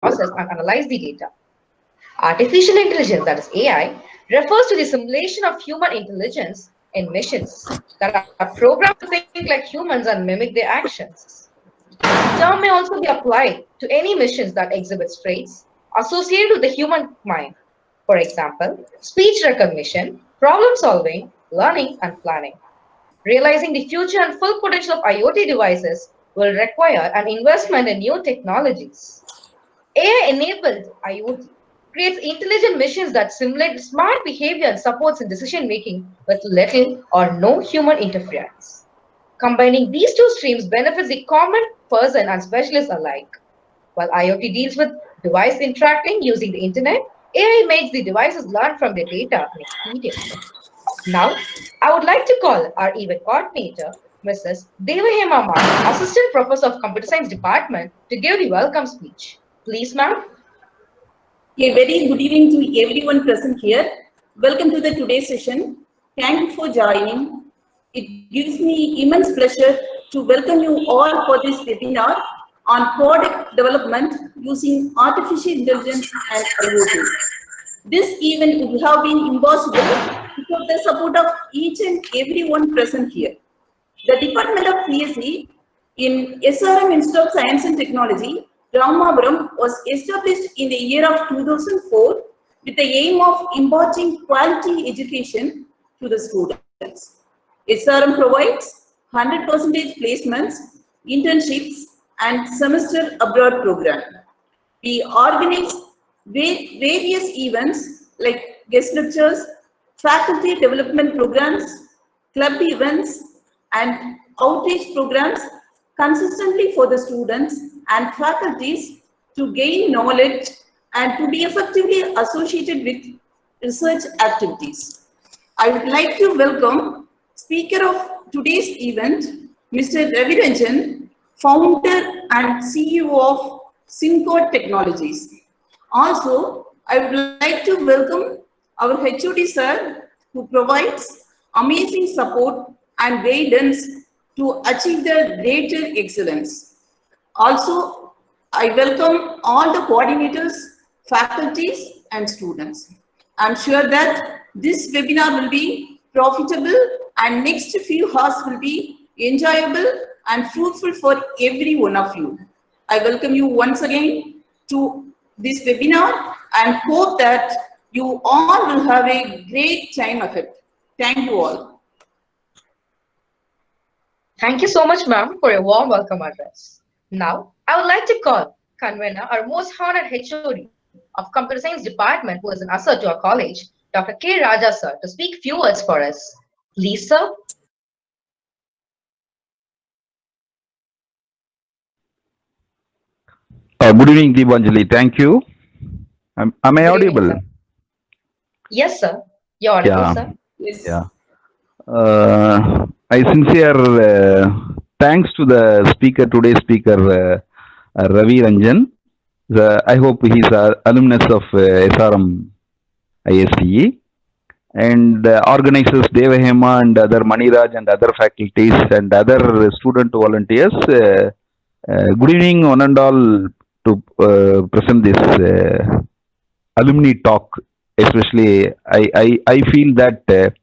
process and analyze the data. Artificial intelligence, that is AI, refers to the simulation of human intelligence in machines that are programmed to think like humans and mimic their actions. The term may also be applied to any machines that exhibit traits associated with the human mind. For example, speech recognition, problem solving, learning, and planning. Realizing the future and full potential of IoT devices will require an investment in new technologies. AI-enabled IoT creates intelligent machines that simulate smart behavior and supports in decision making with little or no human interference. Combining these two streams benefits the common person and specialists alike. While IoT deals with device interacting using the internet, AI makes the devices learn from their data and experience. Now, I would like to call our event coordinator, Mrs. Devahema Mark, Assistant Professor of Computer Science Department, to give the welcome speech. Please, ma'am. A very good evening to everyone present here. Welcome to the today's session. Thank you for joining. It gives me immense pleasure to welcome you all for this webinar on product development using artificial intelligence and IoT. This event would have been impossible without the support of each and everyone present here. The Department of CSE in SRM Institute of Science and Technology, Ramapuram, was established in the year of 2004 with the aim of imparting quality education to the students. SRM provides 100% placements, internships, and semester abroad program. We organize various events like guest lectures, faculty development programs, club events, and outreach programs consistently for the students and faculties to gain knowledge and to be effectively associated with research activities. I would like to welcome speaker of today's event, Mr. Ravi Ranjan, founder and CEO of Syncode Technologies. Also, I would like to welcome our HOD sir, who provides amazing support and guidance to achieve the greater excellence. Also, I welcome all the coordinators, faculties, and students. I'm sure that this webinar will be profitable and next few hours will be enjoyable and fruitful for every one of you. I welcome you once again to this webinar and hope that you all will have a great time ahead. Thank you all. Thank you so much, ma'am, for your warm welcome address. Now, I would like to call convener, our most honored HOD of Computer Science Department, who is an associate to our college, Dr. K. Raja, sir, to speak few words for us. Please, sir. Good evening, Deepanjali. Thank you. Am I audible? Evening, yes, sir. You're audible, sir. Yes. Yeah. I sincere thanks to the speaker, today's speaker, Ravi Ranjan. I hope he's an alumnus of SRM ISTE and organizers Devahema and other Maniraj and other faculties and other student volunteers. Good evening, one and all, to present this alumni talk. Especially, I feel that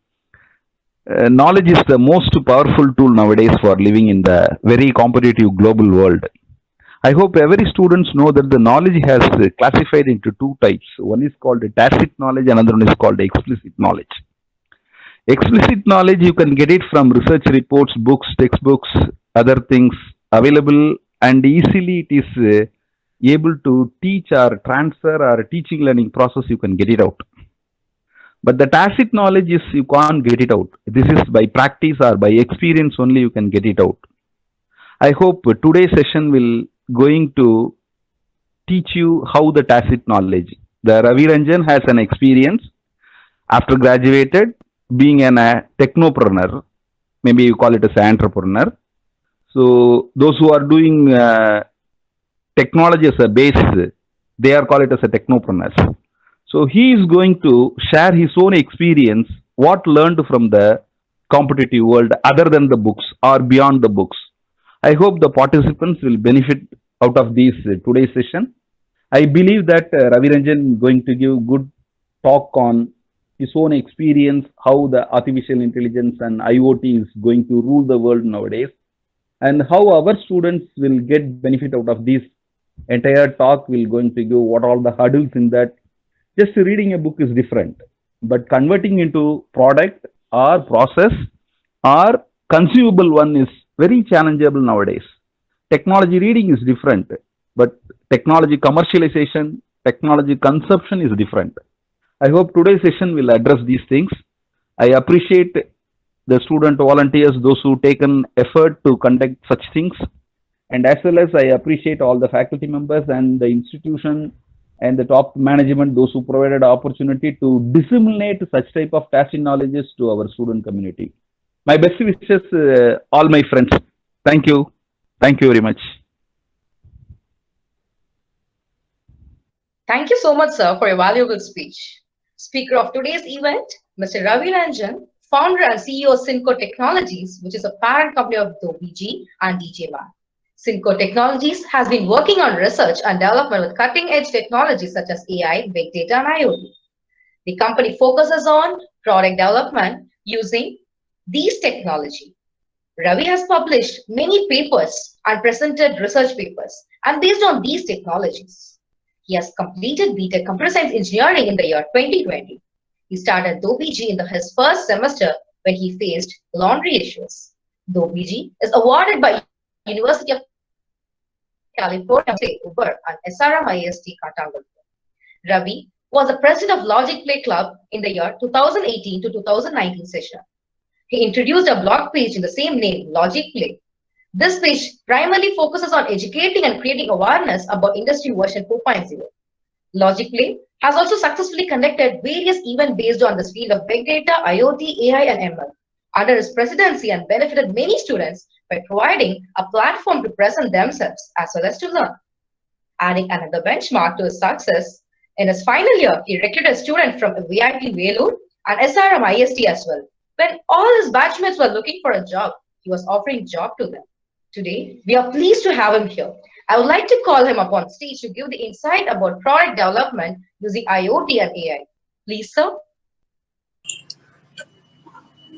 knowledge is the most powerful tool nowadays for living in the very competitive global world. I hope every students know that the knowledge has classified into two types. One is called tacit knowledge, another one is called explicit knowledge. Explicit knowledge, you can get it from research reports, books, textbooks, other things available, and easily it is able to teach or transfer or teaching learning process, you can get it out. But the tacit knowledge is you can't get it out. This is by practice or by experience only you can get it out. I hope today's session will going to teach you how the tacit knowledge. The Ravi Ranjan has an experience after graduated being a technopreneur. Maybe you call it as an entrepreneur. So those who are doing technology as a base, they are called it as a technopreneurs. So he is going to share his own experience, what learned from the competitive world other than the books or beyond the books. I hope the participants will benefit out of this today's session. I believe that Ravi Ranjan is going to give good talk on his own experience, how the artificial intelligence and IoT is going to rule the world nowadays, and how our students will get benefit out of this entire talk. Will going to give what all the hurdles in that. Just reading a book is different, but converting into product or process or consumable one is very challengeable nowadays. Technology reading is different, but technology commercialization, technology consumption is different. I hope today's session will address these things. I appreciate the student volunteers, those who taken effort to conduct such things, and as well as I appreciate all the faculty members and the institution and the top management, those who provided opportunity to disseminate such type of tacit knowledges to our student community. My best wishes, all my friends. Thank you. Thank you very much. Thank you so much, sir, for your valuable speech. Speaker of today's event, Mr. Ravi Ranjan, founder and CEO of Synco Technologies, which is a parent company of DoBeeGee and DJMan. Synco Technologies has been working on research and development with cutting-edge technologies such as AI, big data, and IoT. The company focuses on product development using these technology. Ravi has published many papers and presented research papers, and based on these technologies, he has completed BTech Computer Science Engineering in the year 2020. He started DoBeeGee in his first semester when he faced laundry issues. DoBeeGee is awarded by University of California, Uber, and SRM IST Katangal. Ravi was the president of Logic Play Club in the year 2018 to 2019 session. He introduced a blog page in the same name, Logic Play. This page primarily focuses on educating and creating awareness about industry version 4.0. Logic Play has also successfully conducted various events based on this field of big data, IoT, AI, and ML under his presidency and benefited many students by providing a platform to present themselves as well as to learn. Adding another benchmark to his success, in his final year, he recruited a student from VIP Velur and SRM IST as well. When all his batchmates were looking for a job, he was offering job to them. Today, we are pleased to have him here. I would like to call him up on stage to give the insight about product development using IoT and AI. Please, sir.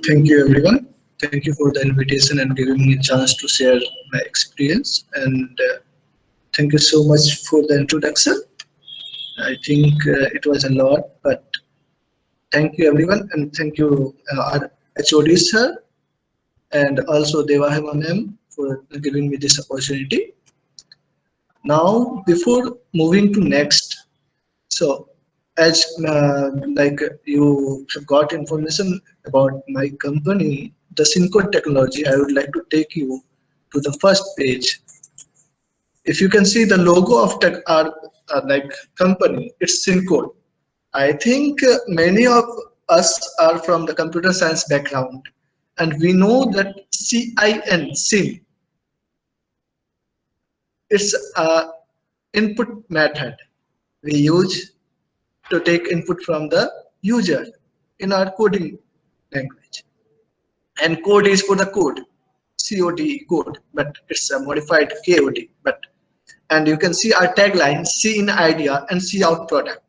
Thank you, everyone. Thank you for the invitation and giving me a chance to share my experience. And thank you so much for the introduction. I think it was a lot, but thank you, everyone. And thank you, our HOD, sir, and also Devahima ma'am for giving me this opportunity. Now, before moving to next, so as like you have got information about my company, the Synco Technology, I would like to take you to the first page. If you can see the logo of our like company, it's Synco. I think many of us are from the computer science background, and we know that SIN, it's a input method we use to take input from the user in our coding language. And code is for the code, COD code, but it's a modified KOD. And you can see our tagline, C in idea and C out product.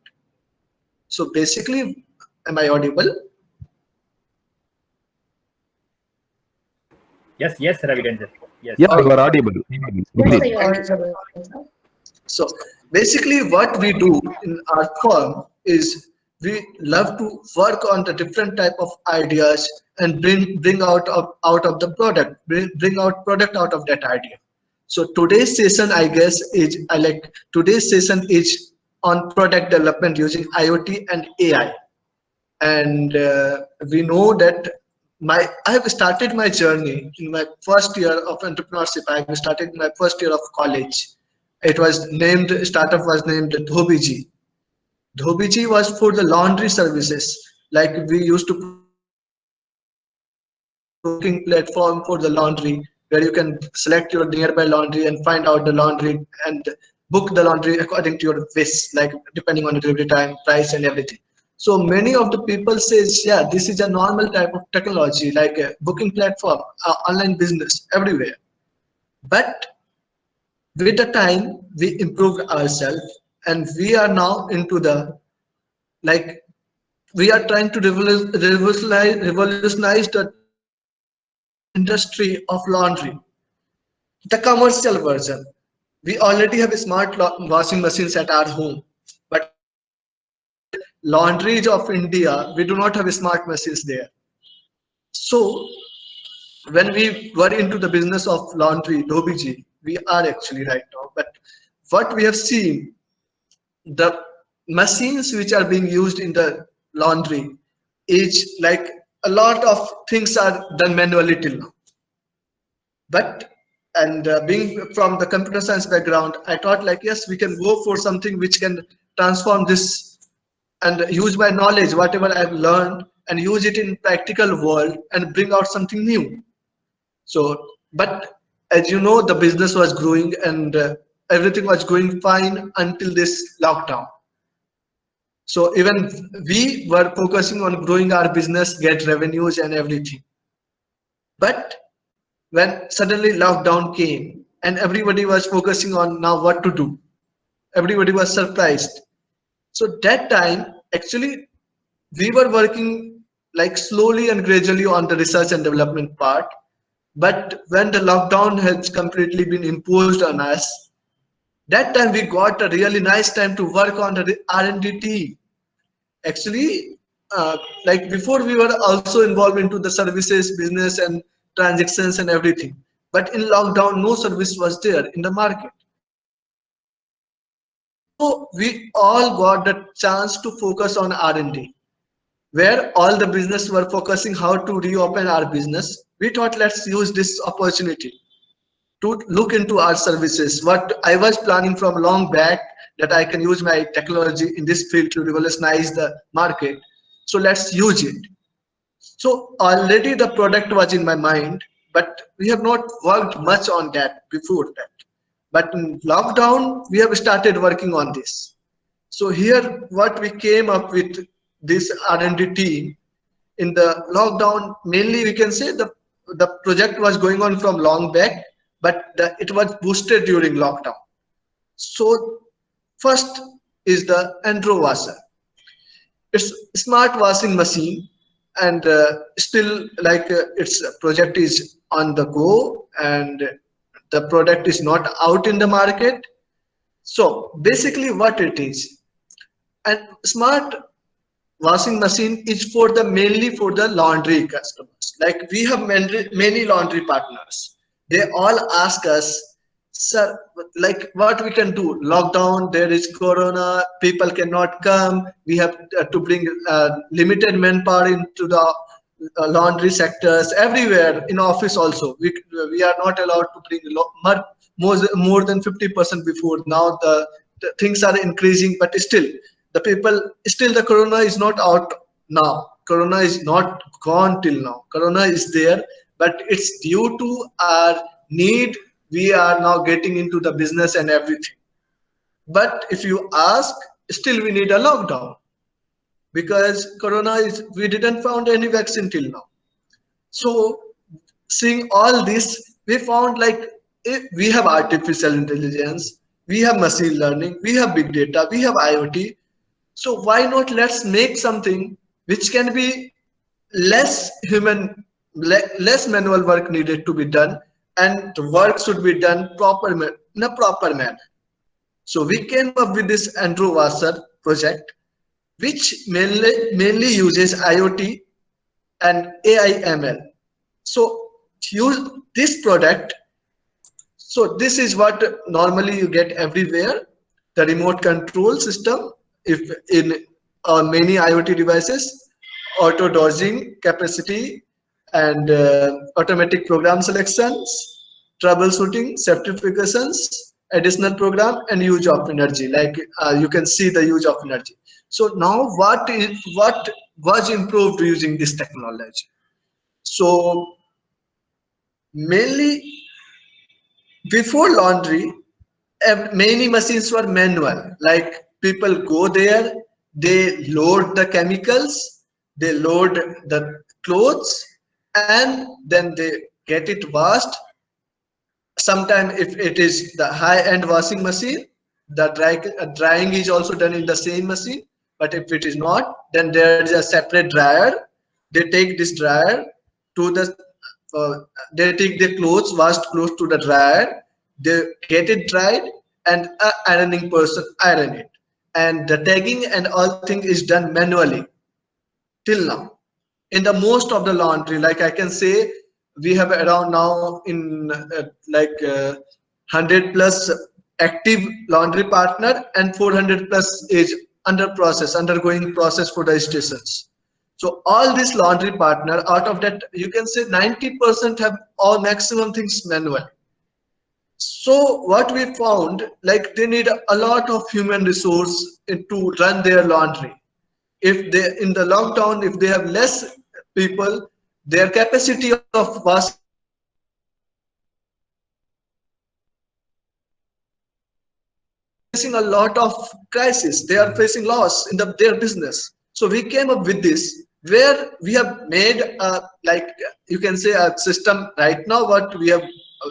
So basically, am I audible? Yes, Ravi Ranjan. Yes. Yeah, you are audible. Yes, sir, So basically what we do in our firm is we love to work on the different type of ideas and bring out of the product, bring out product out of that idea. So today's session, I guess, is today's session is on product development using IoT and AI. And we know that I have started my journey in my first year of entrepreneurship. I have started my first year of college. It was named, startup was named DoBeeGee. DoBeeGee was for the laundry services. Like we used to booking platform for the laundry, where you can select your nearby laundry and find out the laundry and book the laundry according to your wish, like depending on the delivery time, price, and everything. So many of the people says, yeah, this is a normal type of technology, like a booking platform, online business everywhere. But with the time, we improved ourselves and we are now into the, like, we are trying to revolutionize the industry of laundry, the commercial version. We already have smart washing machines at our home, but laundries of India, we do not have smart machines there. So when we were into the business of laundry, Dobiji, we are actually right now. But what we have seen, the machines which are being used in the laundry is like a lot of things are done manually till now. But and being from the computer science background, I thought like, yes, we can go for something which can transform this and use my knowledge, whatever I've learned, and use it in practical world and bring out something new. So, but as you know, the business was growing and everything was going fine until this lockdown. So even we were focusing on growing our business, get revenues and everything. But when suddenly lockdown came and everybody was focusing on now what to do, everybody was surprised. So that time, actually, we were working like slowly and gradually on the research and development part. But when the lockdown has completely been imposed on us, that time we got a really nice time to work on the R&D team. Actually, like before we were also involved into the services, business and transactions and everything. But in lockdown, no service was there in the market. So we all got the chance to focus on R&D, where all the business were focusing how to reopen our business. We thought let's use this opportunity to look into our services. What I was planning from long back, that I can use my technology in this field to revolutionize the market. So let's use it. So already the product was in my mind, but we have not worked much on that before that. But in lockdown, we have started working on this. So here, what we came up with this R&D team in the lockdown, mainly we can say the project was going on from long back, but it was boosted during lockdown. So first is the Andro washer. It's a smart washing machine, and still like its project is on the go, and the product is not out in the market. So basically what it is, and smart washing machine is for the mainly for the laundry customers. Like we have many laundry partners. They all ask us, sir, like what we can do. Lockdown, there is corona, people cannot come. We have to bring limited manpower into the laundry sectors everywhere, in office also. We are not allowed to bring more than 50% before. Now the things are increasing, but still the people, still the corona is not out now. Corona is not gone till now. Corona is there, but it's due to our need. We are now getting into the business and everything. But if you ask, still we need a lockdown, because corona is, we didn't found any vaccine till now. So seeing all this, we found like, if we have artificial intelligence, we have machine learning, we have big data, we have IoT. So why not let's make something which can be less human, less manual work needed to be done, and the work should be done in a proper manner. So we came up with this Andro washer project, which mainly uses IoT and AI ML. So to use this product, so this is what normally you get everywhere, the remote control system. If in many IoT devices, auto dodging capacity and automatic program selections, troubleshooting, certifications, additional program, and use of energy. Like you can see the use of energy. So now what was improved using this technology? So mainly before laundry, many machines were manual. Like people go there, they load the chemicals, they load the clothes, and then they get it washed. Sometimes if it is the high-end washing machine, the drying is also done in the same machine. But if it is not, then there is a separate dryer. They take this dryer to the they take the clothes, washed clothes, to the dryer. They get it dried, and an ironing person iron it. And the tagging and all thing is done manually till now. In the most of the laundry, like I can say, we have around now in 100 plus active laundry partner, and 400 plus is undergoing process for the stations. So all this laundry partner, out of that, you can say 90% have all maximum things manual. So what we found, like they need a lot of human resource to run their laundry. If they, in the long term, if they have less people, their capacity of washing facing a lot of crisis. They are facing loss in their business. So we came up with this, where we have made like you can say a system right now. What we have,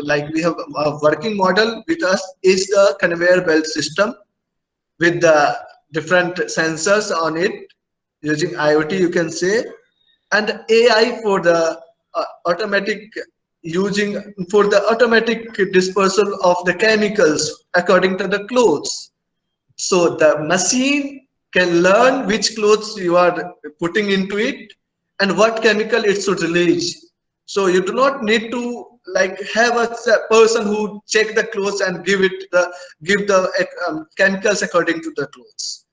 like we have a working model with us is the conveyor belt system with the different sensors on it, using IoT, you can say, and AI for the automatic using for the automatic dispersal of the chemicals according to the clothes. So the machine can learn which clothes you are putting into it and what chemical it should release. So you do not need to like have a person who check the clothes and give the chemicals according to the clothes.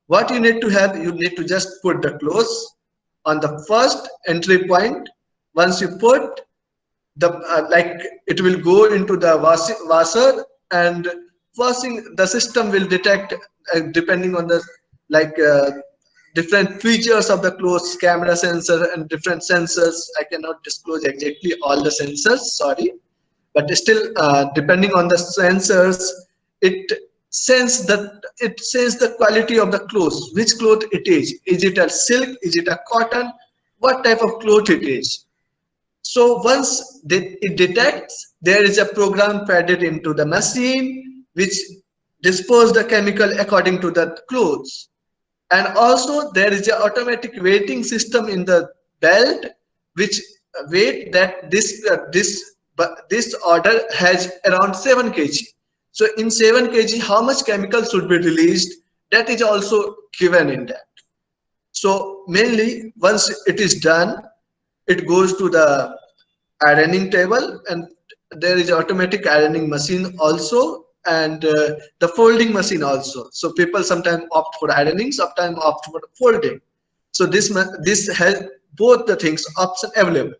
What you need to have, you need to just put the clothes on the first entry point. Once you put the like, it will go into the washer, and washing, the system will detect depending on the like different features of the clothes, camera sensor and different sensors. I cannot disclose exactly all the sensors, sorry, but still depending on the sensors, it sense the quality of the clothes, which cloth it is it a silk, is it a cotton, what type of cloth it is. So once it detects, there is a program fed into the machine which disposes the chemical according to the clothes. And also there is an automatic weighting system in the belt which weight that this order has around 7 kg. So in 7 kg, how much chemical should be released, that is also given in that. So mainly once it is done, it goes to the ironing table, and there is automatic ironing machine also, and the folding machine also. So people sometimes opt for ironing, sometimes opt for folding. So this has both the things option available,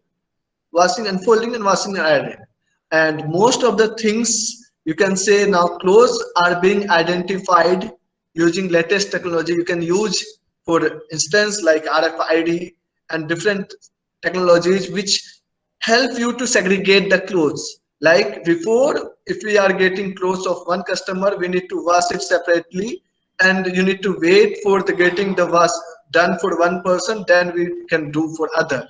washing and folding and washing and ironing. And most of the things, you can say now clothes are being identified using latest technology. You can use, for instance, like RFID and different technologies which help you to segregate the clothes. Like before, if we are getting clothes of one customer, we need to wash it separately, and you need to wait for the getting the wash done for one person, then we can do for other.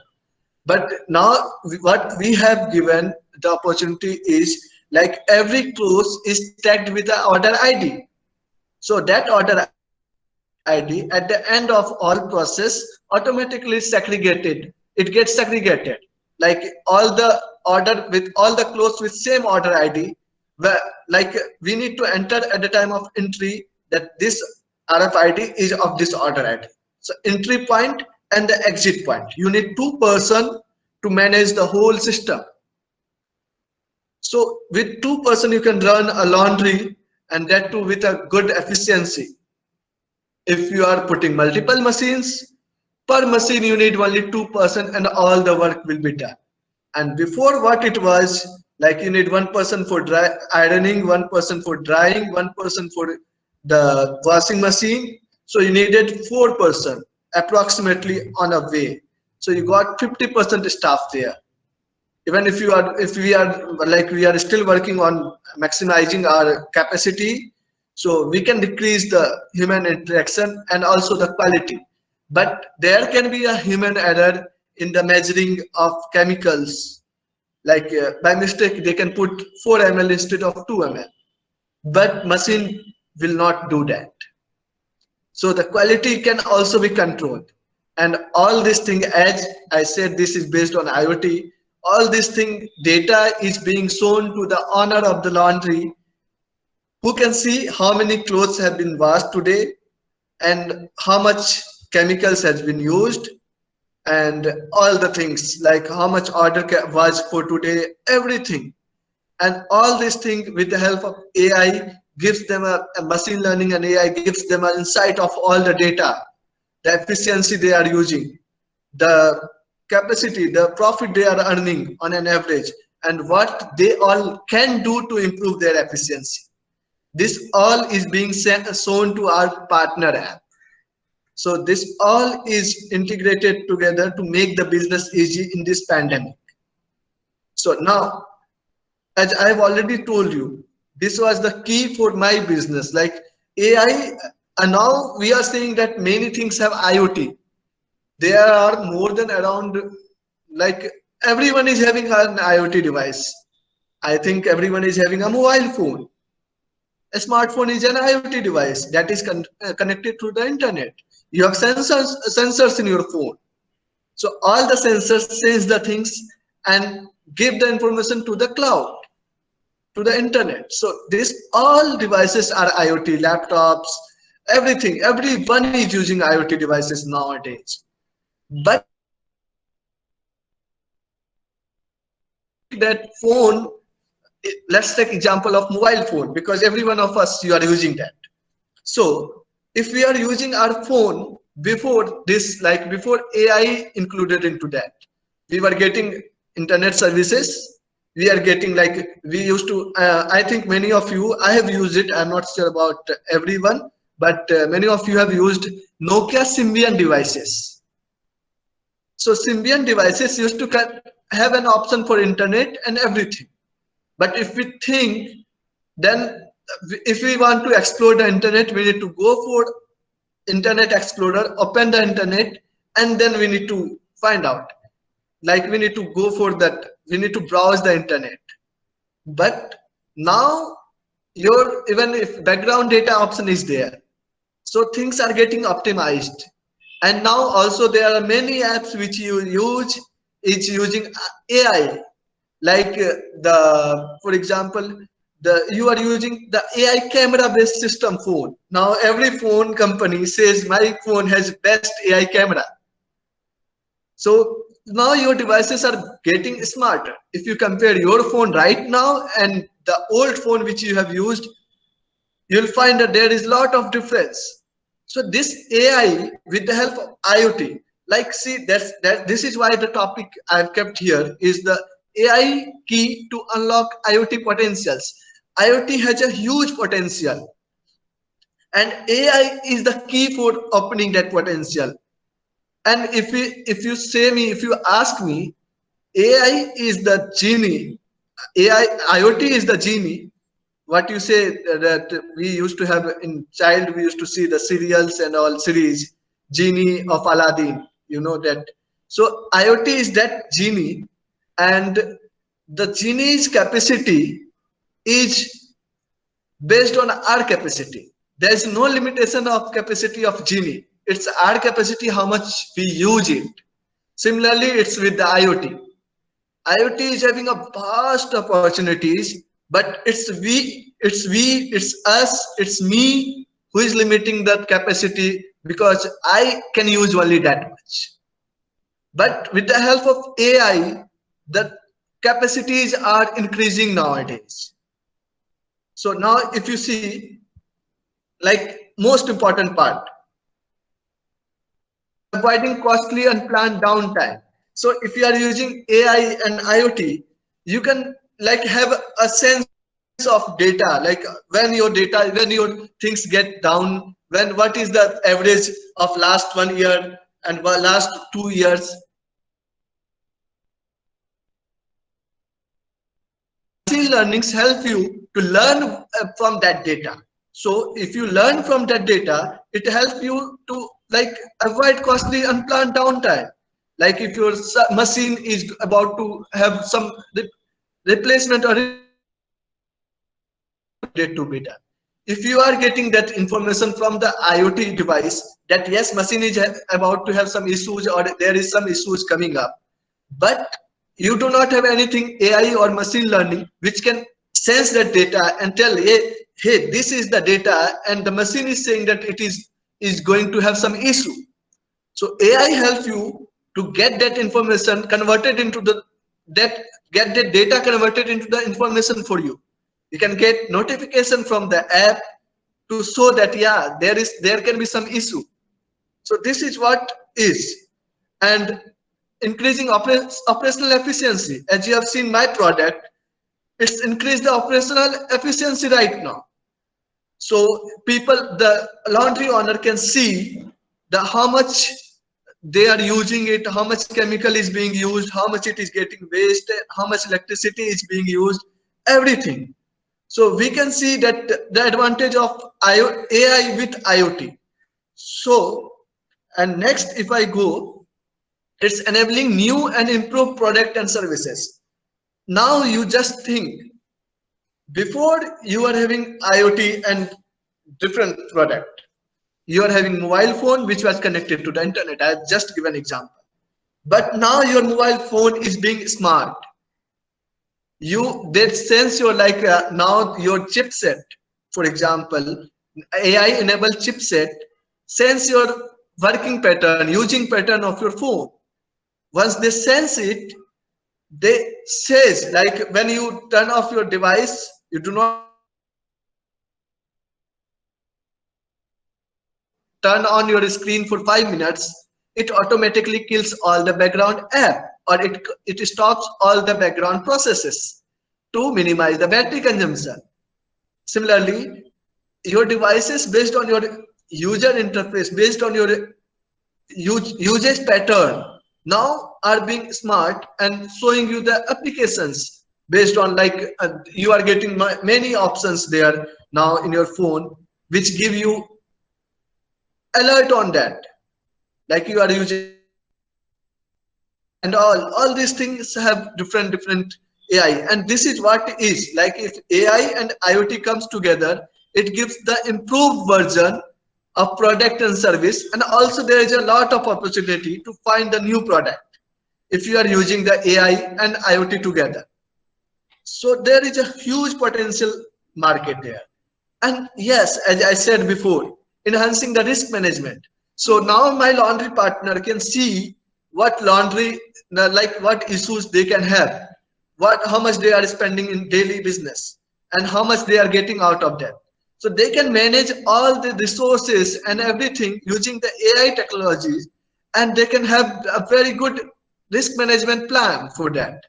But now what we have given the opportunity is, like every clothes is tagged with the order ID. So that order ID at the end of all process automatically segregated. It gets segregated. Like all the order with all the clothes with same order ID, where like we need to enter at the time of entry that this RFID is of this order ID. So entry point and the exit point. You need 2 person to manage the whole system. So with 2 person you can run a laundry, and that too with a good efficiency. If you are putting multiple machines, per machine you need only 2 person and all the work will be done. And before what it was, like you need 1 person for ironing, 1 person for drying, 1 person for the washing machine. So you needed 4 person approximately on a way. So you got 50% staff there. Even if we are still working on maximizing our capacity, so we can decrease the human interaction and also the quality. But there can be a human error in the measuring of chemicals. Like by mistake, they can put 4 ml instead of 2 ml. But machine will not do that. So the quality can also be controlled. And all this thing, as I said, this is based on IoT. All this thing, data is being shown to the owner of the laundry, who can see how many clothes have been washed today and how much chemicals has been used, and all the things like how much order was for today, everything. And all these things with the help of AI gives them a machine learning, and AI gives them an insight of all the data, the efficiency they are using, the capacity, the profit they are earning on an average, and what they all can do to improve their efficiency. This all is being shown to our partner app. So this all is integrated together to make the business easy in this pandemic. So now, as I've already told you, this was the key for my business. Like AI, and now we are saying that many things have IoT. There are more than around, like everyone is having an IoT device. I think everyone is having a mobile phone. A smartphone is an IoT device that is connected to the internet. You have sensors in your phone. So all the sensors sense the things and give the information to the cloud, to the internet. So this all devices are IoT, laptops, everything. Everyone is using IoT devices nowadays. But that phone, let's take example of mobile phone, because every one of us, you are using that. So if we are using our phone before this, like before AI included into that, we were getting internet services. We are getting, like we used to, I think many of you, I have used it. I'm not sure about everyone, but many of you have used Nokia Symbian devices. So Symbian devices used to have an option for internet and everything. But if we think, then if we want to explore the internet, we need to go for Internet Explorer, open the internet, and then we need to find out. Like we need to go for that, we need to browse the internet. But now your, even if background data option is there, so things are getting optimized. And now also there are many apps which you use, it's using AI. Like for example, you are using the AI camera based system phone. Now every phone company says my phone has best AI camera. So now your devices are getting smarter. If you compare your phone right now and the old phone which you have used, you'll find that there is a lot of difference. So this AI with the help of IoT, like see, this is why the topic I've kept here is the AI key to unlock IoT potentials. IoT has a huge potential, and AI is the key for opening that potential. And if you ask me, AI is the genie. IoT is the genie. What you say that we used to have in child, we used to see the serials and all series, Genie of Aladdin, you know that. So IoT is that genie, and the genie's capacity is based on our capacity. There is no limitation of capacity of genie. It's our capacity, how much we use it. Similarly, it's with the IoT. IoT is having a vast opportunities, but it's us, it's me who is limiting that capacity, because I can use only that much. But with the help of AI, the capacities are increasing nowadays. So now if you see, like most important part, avoiding costly unplanned downtime. So if you are using AI and IoT, you can like have a sense of data, like when your things get down, what is the average of last 1 year and last 2 years. Machine learnings help you to learn from that data. So if you learn from that data, it helps you to like avoid costly unplanned downtime. Like if your machine is about to have some replacement or to be done, if you are getting that information from the IoT device that yes, machine is about to have some issues or there is some issues coming up, but you do not have anything AI or machine learning which can sense that data and tell, hey, this is the data, and the machine is saying that it is going to have some issue. So AI helps you to get that information converted into get the data converted into the information for you. You can get notification from the app to show that yeah, there can be some issue. So this is what is. And increasing operational efficiency. As you have seen my product, it's increased the operational efficiency right now. So people, the laundry owner can see how much they are using it, how much chemical is being used, how much it is getting wasted, how much electricity is being used, everything. So we can see that the advantage of AI with IoT. So, and next, if I go, it's enabling new and improved product and services. Now you just think, before you are having IoT and different product, you are having mobile phone which was connected to the internet. I just give an example. But now your mobile phone is being smart. That sense your now your chipset, for example, AI enabled chipset sense your working pattern, using pattern of your phone. Once they sense it, they says like when you turn off your device, you do not turn on your screen for 5 minutes, it automatically kills all the background app, or it stops all the background processes to minimize the battery consumption. Similarly, your devices based on your user interface, based on your usage pattern, now are being smart and showing you the applications based on you are getting many options there now in your phone which give you alert on that, like you are using, and all these things have different AI, and this is what is like. If AI and IoT comes together, it gives the improved version of product and service, and also there is a lot of opportunity to find the new product if you are using the AI and IoT together. So there is a huge potential market there. And yes, as I said before, enhancing the risk management. So now my laundry partner can see what laundry, what issues they can have, how much they are spending in daily business, and how much they are getting out of that. So they can manage all the resources and everything using the AI technologies, and they can have a very good risk management plan for that.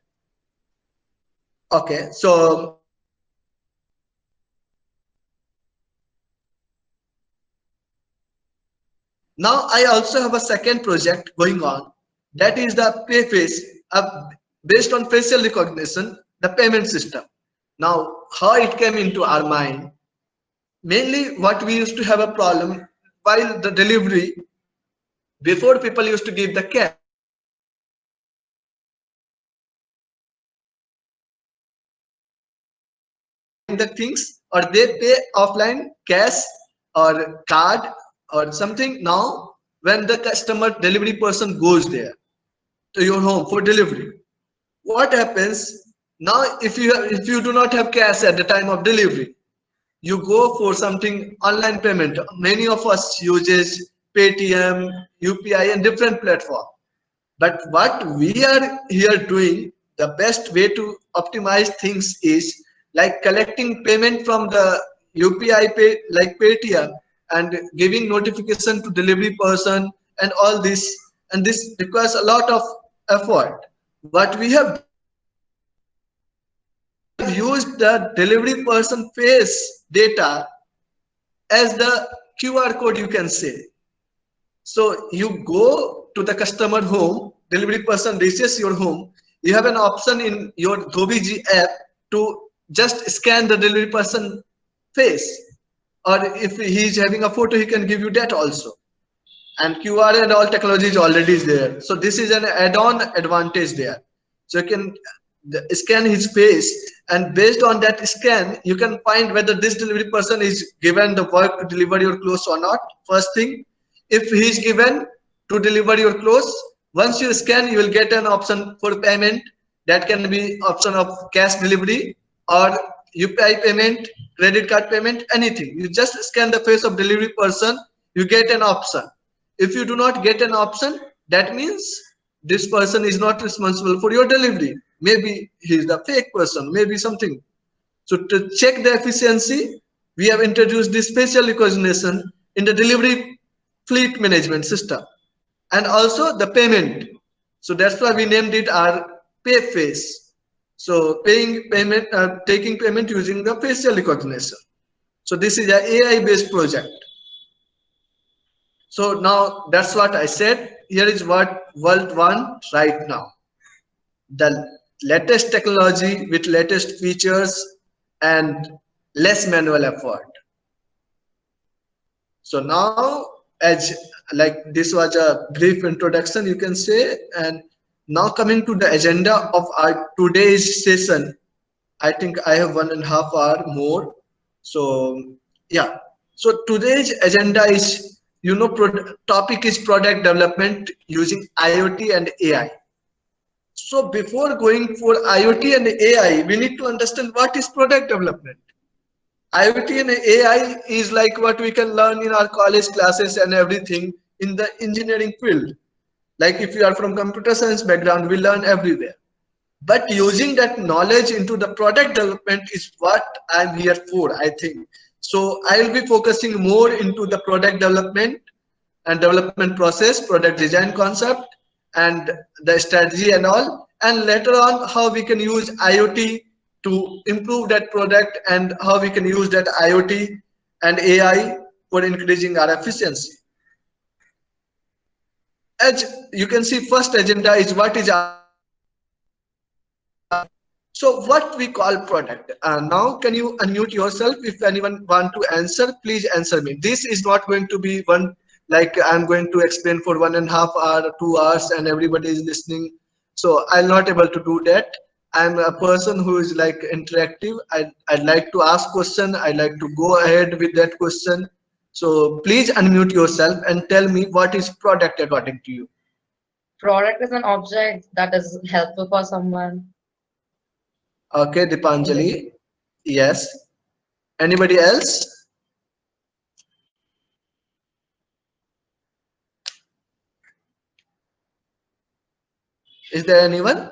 Okay, so now I also have a second project going on, that is the PayFace, based on facial recognition, the payment system. Now, how it came into our mind, mainly what we used to have a problem while the delivery, before people used to give the cash, the things, or they pay offline, cash or card or something. Now when the customer delivery person goes there to your home for delivery, what happens now? If you do not have cash at the time of delivery, you go for something online payment. Many of us uses Paytm, UPI and different platform. But what we are here doing, the best way to optimize things is like collecting payment from the UPI pay, like Paytm, and giving notification to delivery person and all this. And this requires a lot of effort. What we have used the delivery person face data as the QR code, you can say. So you go to the customer home, delivery person reaches your home, you have an option in your Dhobiji app to just scan the delivery person face, or if he is having a photo, he can give you that also. And QR and all technology is already there. So this is an add-on advantage there. So you can scan his face, and based on that scan you can find whether this delivery person is given the work to deliver your clothes or not. First thing, if he is given to deliver your clothes, once you scan you will get an option for payment. That can be option of cash delivery or UPI payment, credit card payment, anything. You just scan the face of delivery person, you get an option. If you do not get an option, that means this person is not responsible for your delivery. Maybe he is the fake person, maybe something. So to check the efficiency, we have introduced this facial recognition in the delivery fleet management system, and also the payment. So that's why we named it our pay face. So taking payment using the facial recognition. So this is an AI based project. So now that's what I said. Here is what world wants right now. The latest technology with latest features and less manual effort. So now, as like this was a brief introduction, you can say, and now coming to the agenda of our today's session. I think I have 1.5 hours more. So yeah. So today's agenda is, topic is product development using IoT and AI. So before going for IoT and AI, we need to understand what is product development. IoT and AI is like what we can learn in our college classes and everything in the engineering field. Like if you are from computer science background, we learn everywhere. But using that knowledge into the product development is what I'm here for, I think. So I'll be focusing more into the product development and development process, product design concept, and the strategy and all. And later on, how we can use IoT to improve that product, and how we can use that IoT and AI for increasing our efficiency. As you can see, first agenda is what is our. So what we call product. Now can you unmute yourself? If anyone want to answer, please answer me. This is not going to be one like I'm going to explain for 1.5 hours, 2 hours, and everybody is listening. So I'm not able to do that. I'm a person who is like interactive. I'd like to ask question. I'd like to go ahead with that question. So please unmute yourself and tell me what is product according to you. Product is an object that is helpful for someone. Okay, Dipanjali. Yes. Anybody else? Is there anyone?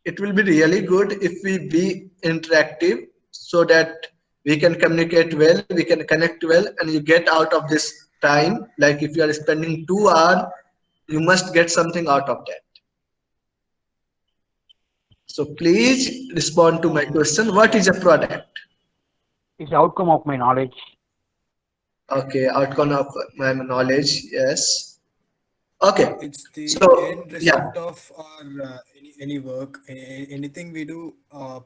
It will be really good if we be interactive so that we can communicate well, we can connect well, and you get out of this time. Like if you are spending 2 hours, you must get something out of that. So please respond to my question. What is a product? It's the outcome of my knowledge. Okay, outcome of my knowledge. Yes. Okay. It's the So, end yeah. result of our any work, anything we do.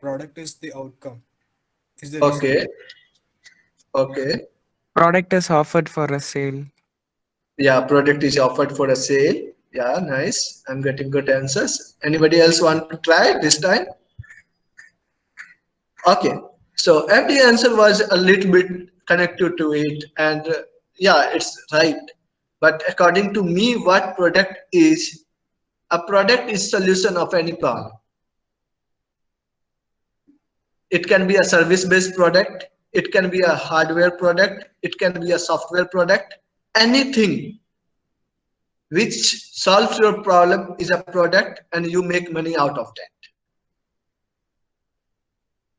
Product is the outcome. Is the result. Okay. Okay. Product is offered for a sale. Yeah, product is offered for a sale. Yeah, nice. I'm getting good answers. Anybody else want to try this time? Okay. So every answer was a little bit connected to it, and yeah, it's right. But according to me, what product is? A product is solution of any problem. It can be a service-based product. It can be a hardware product. It can be a software product. Anything which solves your problem is a product, and you make money out of that.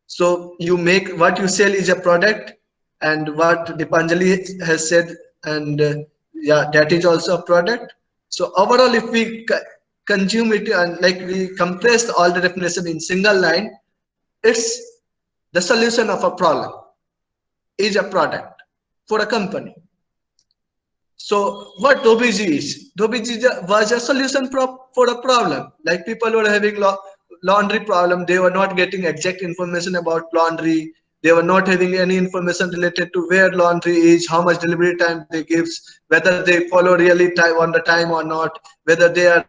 So you make what you sell is a product, and what Dipanjali has said, and yeah, that is also a product. So overall, if we consume it and like we compress all the definition in single line, it's the solution of a problem is a product for a company. So what Dobiji is? Dobiji was a solution for a problem. Like people were having laundry problem, they were not getting exact information about laundry, They were not having any information related to where laundry is, how much delivery time they gives, whether they follow really time on the time or not, whether they are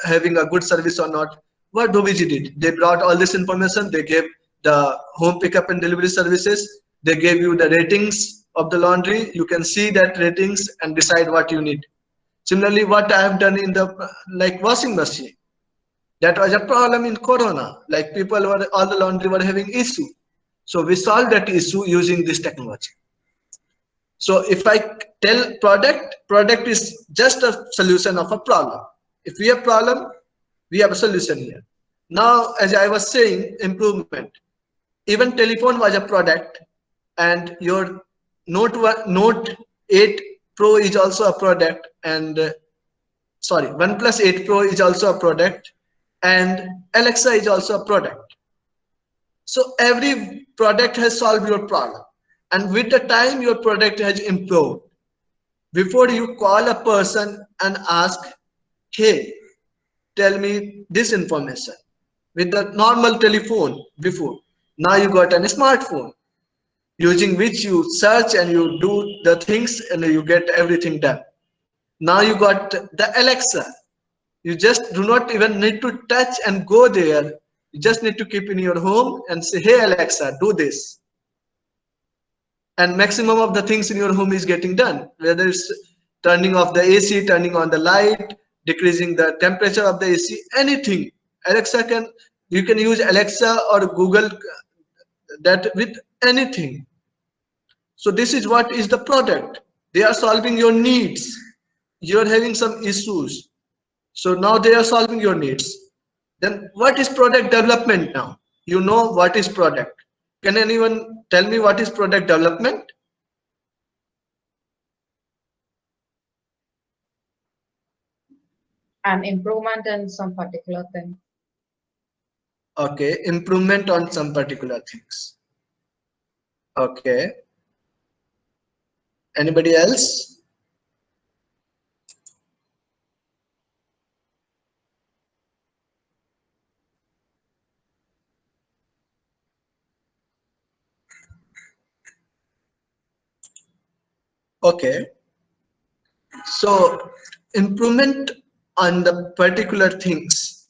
having a good service or not. What Doviji did, they brought all this information. They gave the home pickup and delivery services. They gave you the ratings of the laundry. You can see that ratings and decide what you need. Similarly, what I have done in the like washing machine, that was a problem in Corona. Like people were, all the laundry were having issue. So we solved that issue using this technology. So if I tell product is just a solution of a problem. If we have problem, we have a solution here. Now, as I was saying, improvement. Even telephone was a product, and your Note 8 Pro is also a product, and sorry, OnePlus 8 Pro is also a product, and Alexa is also a product. So every product has solved your problem, and with the time your product has improved. Before you call a person and ask, hey, tell me this information, with the normal telephone before, now you got a smartphone using which you search and you do the things and you get everything done. Now you got the Alexa. You just do not even need to touch and go there. You just need to keep in your home and say, hey Alexa, do this. And maximum of the things in your home is getting done, whether it's turning off the AC, turning on the light, decreasing the temperature of the AC, anything. Alexa you can use Alexa or Google that with anything. So this is what is the product. They are solving your needs. You're having some issues. So now they are solving your needs. Then what is product development now? You know what is product. Can anyone tell me what is product development? An improvement in some particular thing. Okay, improvement on some particular things. Okay. Anybody else? Okay. So improvement on the particular things.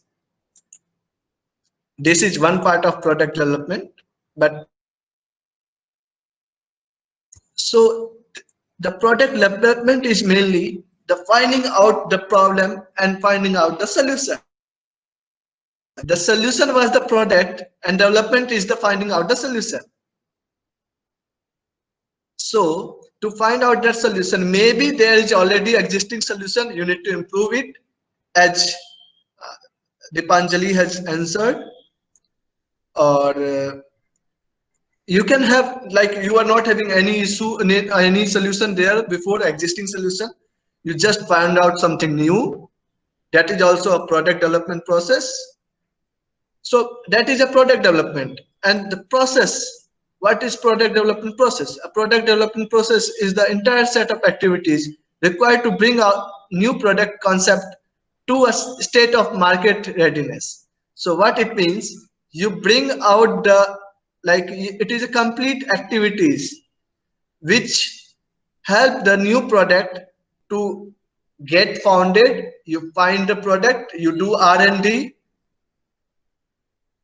This is one part of product development, but so the product development is mainly the finding out the problem and finding out the solution. The solution was the product and development is the finding out the solution. So to find out that solution, maybe there is already existing solution, you need to improve it, as Dipanjali has answered, or you can have, like, you are not having any issue, any solution there before existing solution, you just find out something new. That is also a product development process. So that is a product development. And the process, what is product development process? A product development process is the entire set of activities required to bring out new product concept to a state of market readiness. So what it means, you bring out the, like, it is a complete activities which help the new product to get founded. You find the product, you do R&D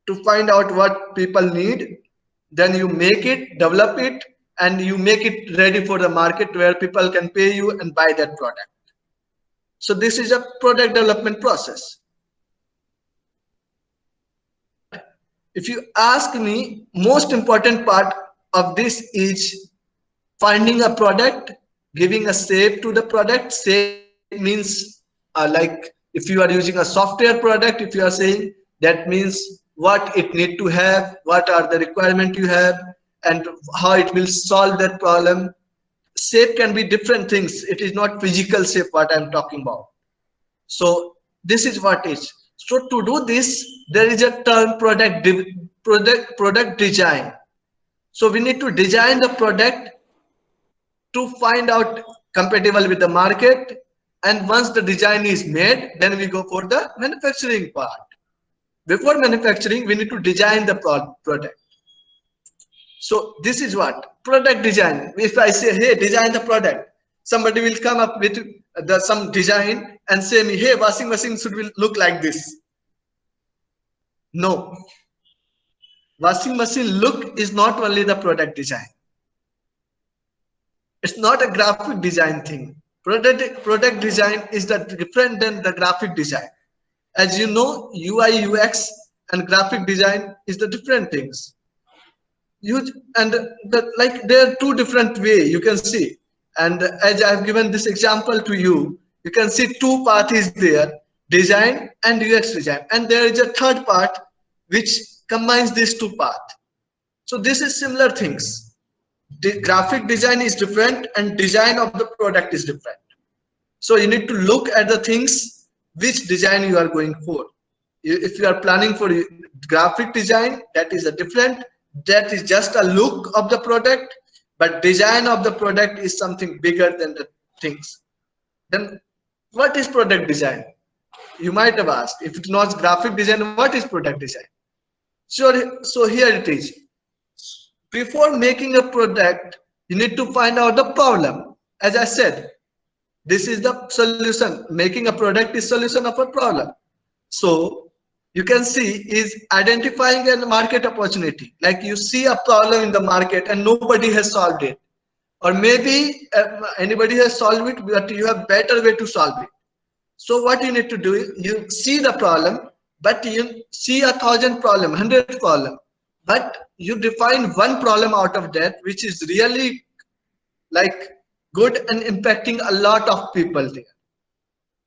to find out what people need, then you make it, develop it, and you make it ready for the market where people can pay you and buy that product. So this is a product development process. If you ask me, most important part of this is finding a product, giving a shape to the product. Shape means like if you are using a software product, if you are saying, that means what it need to have, what are the requirement you have, and how it will solve that problem. Shape can be different things. It is not physical shape what I'm talking about. So this is what is. So to do this, there is a term product design. So we need to design the product to find out compatible with the market. And once the design is made, then we go for the manufacturing part. Before manufacturing, we need to design the product. So this is what product design. If I say, hey, design the product, somebody will come up with some design and say me, hey, washing machine should look like this. No, washing machine look is not only the product design. It's not a graphic design thing. Product design is different than the graphic design. As you know, UI, UX and graphic design is the different things. Like there are two different way you can see. And as I've given this example to you, you can see two parties there, design and UX design. And there is a third part which combines these two parts. So this is similar things. The graphic design is different and design of the product is different. So you need to look at the things which design you are going for. If you are planning for graphic design, that is a different, that is just a look of the product, but design of the product is something bigger than the things. Then what is product design? You might have asked, if it's not graphic design, what is product design? So here it is. Before making a product, you need to find out the problem. As I said, this is the solution. Making a product is solution of a problem. So you can see is identifying a market opportunity. Like you see a problem in the market and nobody has solved it. Or maybe anybody has solved it, but you have better way to solve it. So what you need to do is you see the problem, but you see 1,000 problem, 100 problem, but you define one problem out of that, which is really like good and impacting a lot of people there.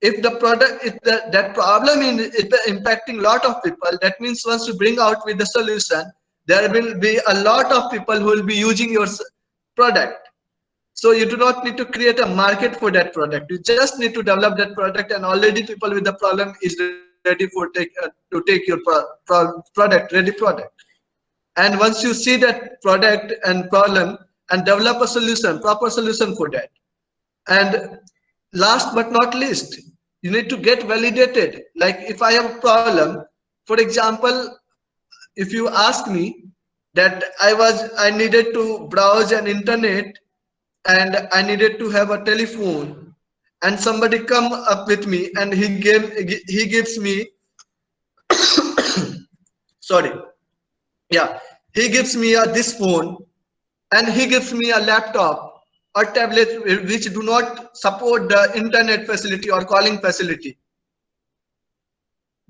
If the product, if that problem is impacting a lot of people, that means once you bring out with the solution, there will be a lot of people who will be using your product. So you do not need to create a market for that product. You just need to develop that product, and already people with the problem is ready for to take your product, ready product. And once you see that product and problem and develop a solution, proper solution for that. And last but not least, you need to get validated. Like if I have a problem, for example, if you ask me that I needed to browse an internet and I needed to have a telephone, and somebody come up with me and he gives me sorry, yeah, he gives me this phone and he gives me a laptop or tablet which do not support the internet facility or calling facility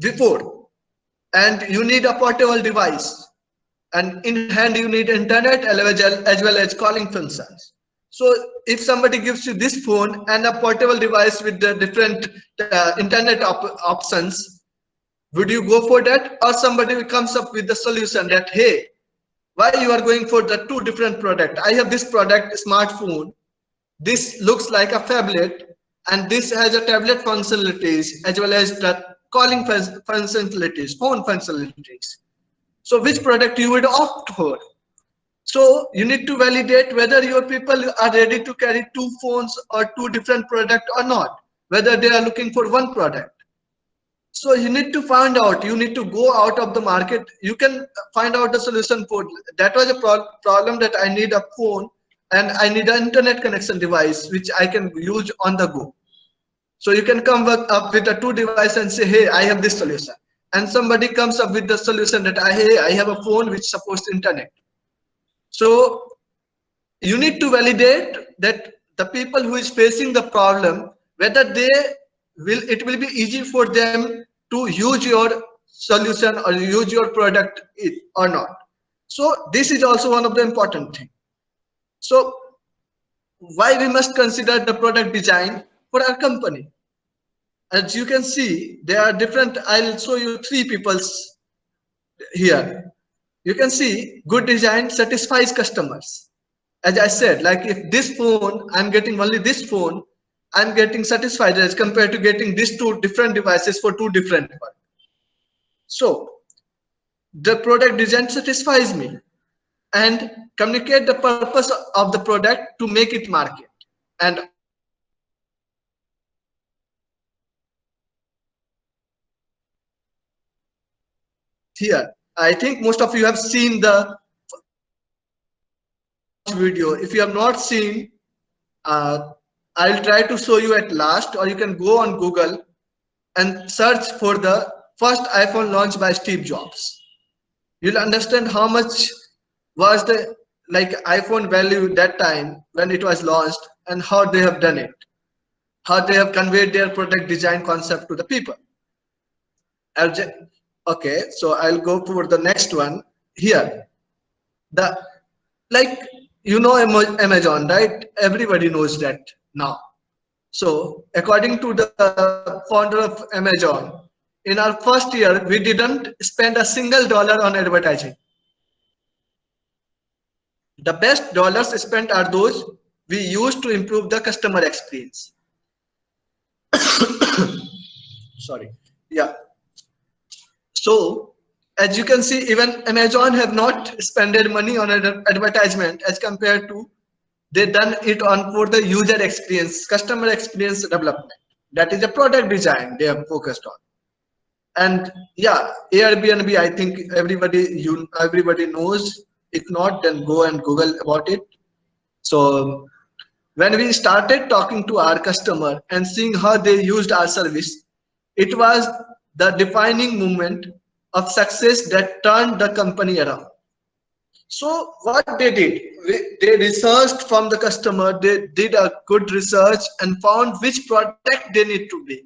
before, and you need a portable device, and in hand you need internet as well as calling functions. So if somebody gives you this phone and a portable device with the different internet options, would you go for that? Or somebody comes up with the solution that, hey, why you are going for the two different product? I have this product, smartphone. This looks like a phablet, and this has a tablet functionalities as well as the calling functionalities, phone functionalities. So which product you would opt for? So you need to validate whether your people are ready to carry two phones or two different products or not, whether they are looking for one product. So you need to find out, you need to go out of the market. You can find out the solution for that. Was a problem that I need a phone and I need an internet connection device which I can use on the go. So you can come up with a two device and say, hey, I have this solution. And somebody comes up with the solution that hey, I have a phone which supports internet. So you need to validate that the people who is facing the problem, whether it will be easy for them to use your solution or use your product or not. So this is also one of the important things. So why we must consider the product design for our company? As you can see, there are different, I'll show you three people's here. You can see good design satisfies customers. As I said, like if this phone, I'm getting only this phone, I'm getting satisfied as compared to getting these two different devices for two different work. So the product design satisfies me and communicate the purpose of the product to make it market. And here, I think most of you have seen the video. If you have not seen, I'll try to show you at last, or you can go on Google and search for the first iPhone launched by Steve Jobs. You'll understand how much was the iPhone value that time when it was launched, and how they have done it, how they have conveyed their product design concept to the people. Okay, so I'll go for the next one here. Amazon, right? Everybody knows that now. So according to the founder of Amazon, in our first year, we didn't spend a single dollar on advertising. The best dollars spent are those we used to improve the customer experience. Sorry. Yeah. So as you can see, even Amazon have not spent money on advertisement as compared to they done it on for the user experience, customer experience development. That is the product design they have focused on. And yeah, Airbnb, I think everybody knows. If not, then go and Google about it. So when we started talking to our customer and seeing how they used our service, it was the defining moment of success that turned the company around. So what they did, they researched from the customer, they did a good research and found which product they need to be.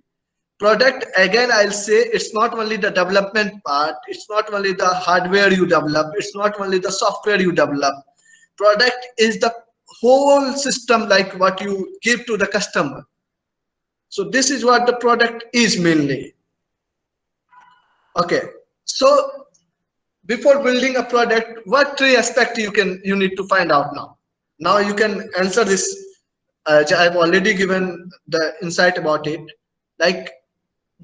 Product, again, I'll say, it's not only the development part, it's not only the hardware you develop, it's not only the software you develop. Product is the whole system, like what you give to the customer. So this is what the product is mainly. Okay, so before building a product, what three aspects you need to find out now. Now you can answer this. I've already given the insight about it. Like,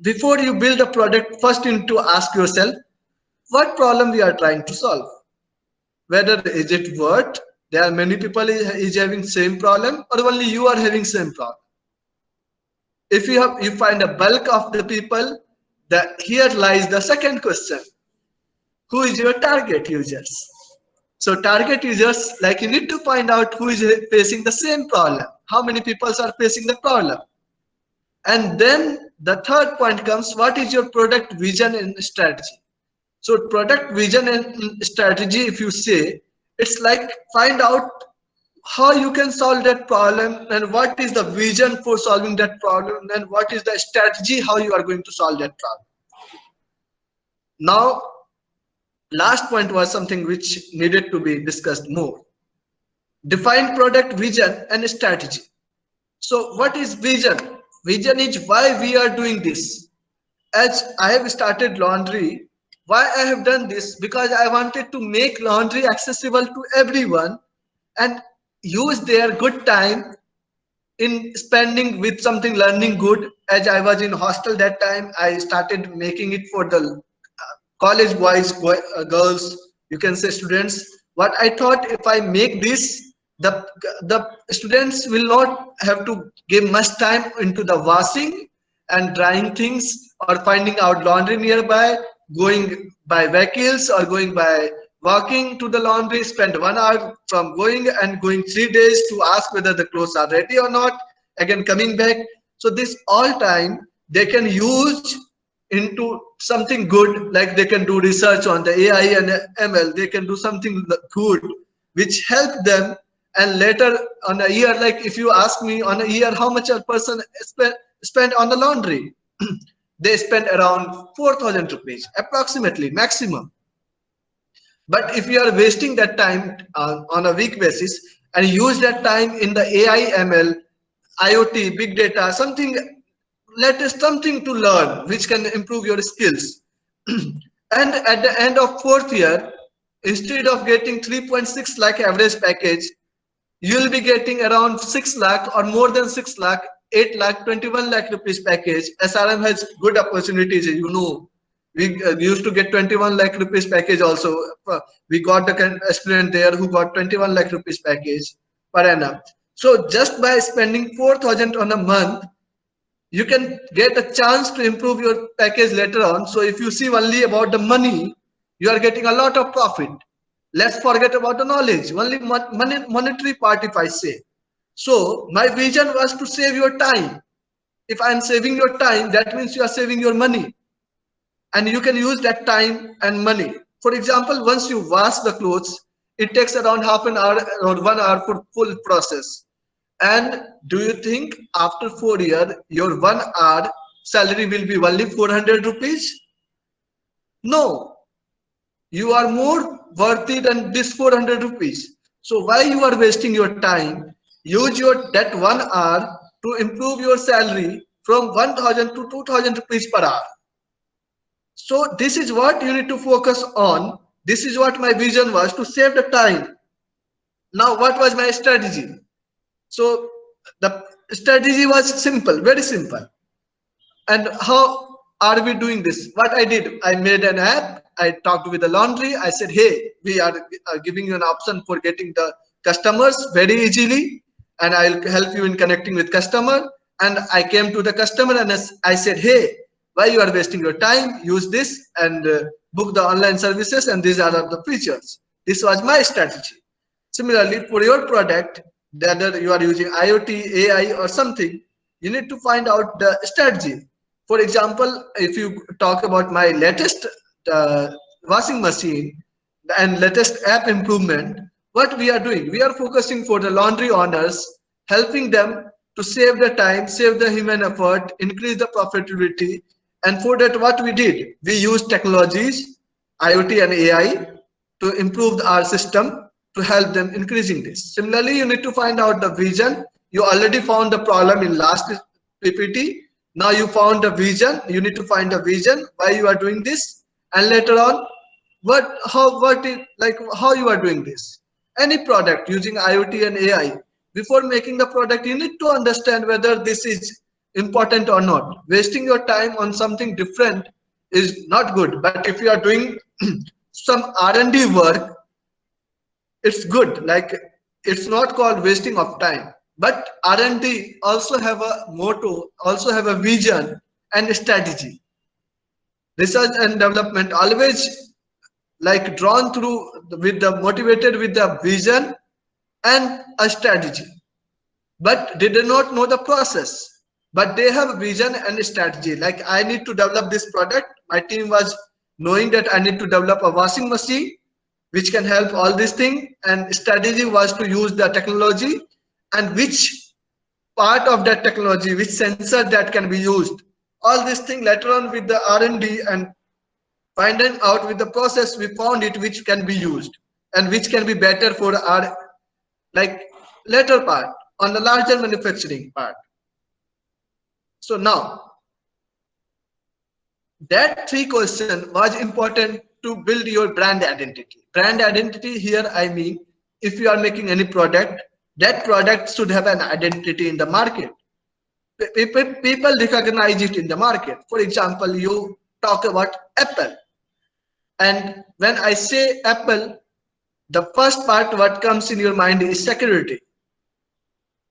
before you build a product, first you need to ask yourself what problem we are trying to solve. Whether is it worth, there are many people is having same problem, or only you are having same problem. If you find a bulk of the people, that here lies the second question. Who is your target users? So target users, like, you need to find out who is facing the same problem. How many people are facing the problem? And then the third point comes, what is your product vision and strategy? So product vision and strategy, if you say, it's like find out how you can solve that problem and what is the vision for solving that problem and what is the strategy how you are going to solve that problem. Now, last point was something which needed to be discussed more. Define product vision and strategy. So what is vision? Vision is why we are doing this. As I have started laundry, why I have done this? Because I wanted to make laundry accessible to everyone and use their good time in spending with something learning good. As I was in hostel that time, I started making it for the college boys, girls, you can say students. What I thought, if I make this, the students will not have to give much time into the washing and drying things or finding out laundry nearby, going by vehicles or going by walking to the laundry, spend 1 hour from going and going 3 days to ask whether the clothes are ready or not, again coming back. So this all time they can use into something good, like they can do research on the AI and ML, they can do something good which help them. And later on a year, like if you ask me on a year how much a person spend on the laundry, they spend around 4,000 rupees approximately, maximum. But if you are wasting that time on a week basis and use that time in the AI, ML, IoT, big data, something, latest something to learn which can improve your skills. And at the end of 4th year, instead of getting 3.6 lakh average package, you will be getting around 6 lakh or more than 6 lakh, 8 lakh, 21 lakh rupees package. SRM has good opportunities, you know. We used to get 21 lakh rupees package also. We got a student there who got 21 lakh rupees package per annum. So just by spending 4,000 on a month, you can get a chance to improve your package later on. So if you see only about the money, you are getting a lot of profit. Let's forget about the knowledge, only monetary part if I say. So my vision was to save your time. If I'm saving your time, that means you are saving your money. And you can use that time and money. For example, once you wash the clothes, it takes around half an hour or 1 hour for full process. And do you think after 4 years, your 1 hour salary will be only 400 rupees? No, you are more worthy than this 400 rupees. So why you are wasting your time? Use your that 1 hour to improve your salary from 1000 to 2000 rupees per hour. So this is what you need to focus on. This is what my vision was, to save the time. Now what was my strategy? So the strategy was simple, very simple. And how are we doing this? What I did, I made an app. I talked with the laundry. I said, hey, we are giving you an option for getting the customers very easily, and I'll help you in connecting with customer. And I came to the customer and I said, hey, why you are wasting your time? Use this and book the online services, and these are the features. This was my strategy. Similarly, for your product, whether you are using IoT, AI, or something, you need to find out the strategy. For example, if you talk about my latest uh, washing machine and latest app improvement, what we are doing, we are focusing for the laundry owners, helping them to save the time, save the human effort, increase the profitability. And for that, what we did, we used technologies, IoT and AI, to improve our system to help them increasing this. Similarly, you need to find out the vision. You already found the problem in last PPT. Now you found the vision. You need to find the vision why you are doing this, and later on, how you are doing this. Any product using IoT and AI. Before making the product, you need to understand whether this is important or not. Wasting your time on something different is not good. But if you are doing some R&D work, it's good. Like, it's not called wasting of time. But R&D also have a motto, also have a vision and a strategy. Research and development always like drawn through with the motivated with the vision and a strategy, but they do not know the process, but they have a vision and a strategy. Like, I need to develop this product. My team was knowing that I need to develop a washing machine which can help all these things, and strategy was to use the technology and which part of that technology, which sensor that can be used. All these things later on with the R&D and finding out with the process, we found it which can be used and which can be better for our like later part on the larger manufacturing part. So now that three question was important to build your brand identity. Brand identity here, I mean, if you are making any product, that product should have an identity in the market. People recognize it in the market. For example, you talk about Apple. And when I say Apple, the first part what comes in your mind is security.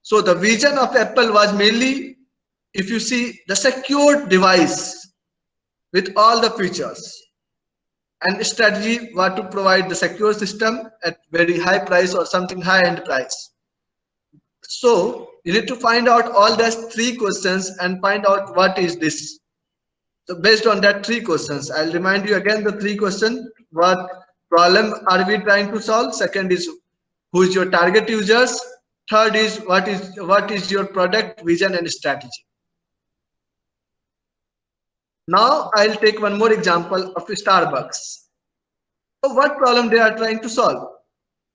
So the vision of Apple was mainly, if you see, the secure device with all the features. And strategy was to provide the secure system at very high price or something high end price. So you need to find out all those three questions and find out what is this. So based on that three questions, I'll remind you again the three questions. What problem are we trying to solve? Second is, who is your target users? Third is, what is your product vision and strategy? Now I'll take one more example of Starbucks. So what problem they are trying to solve?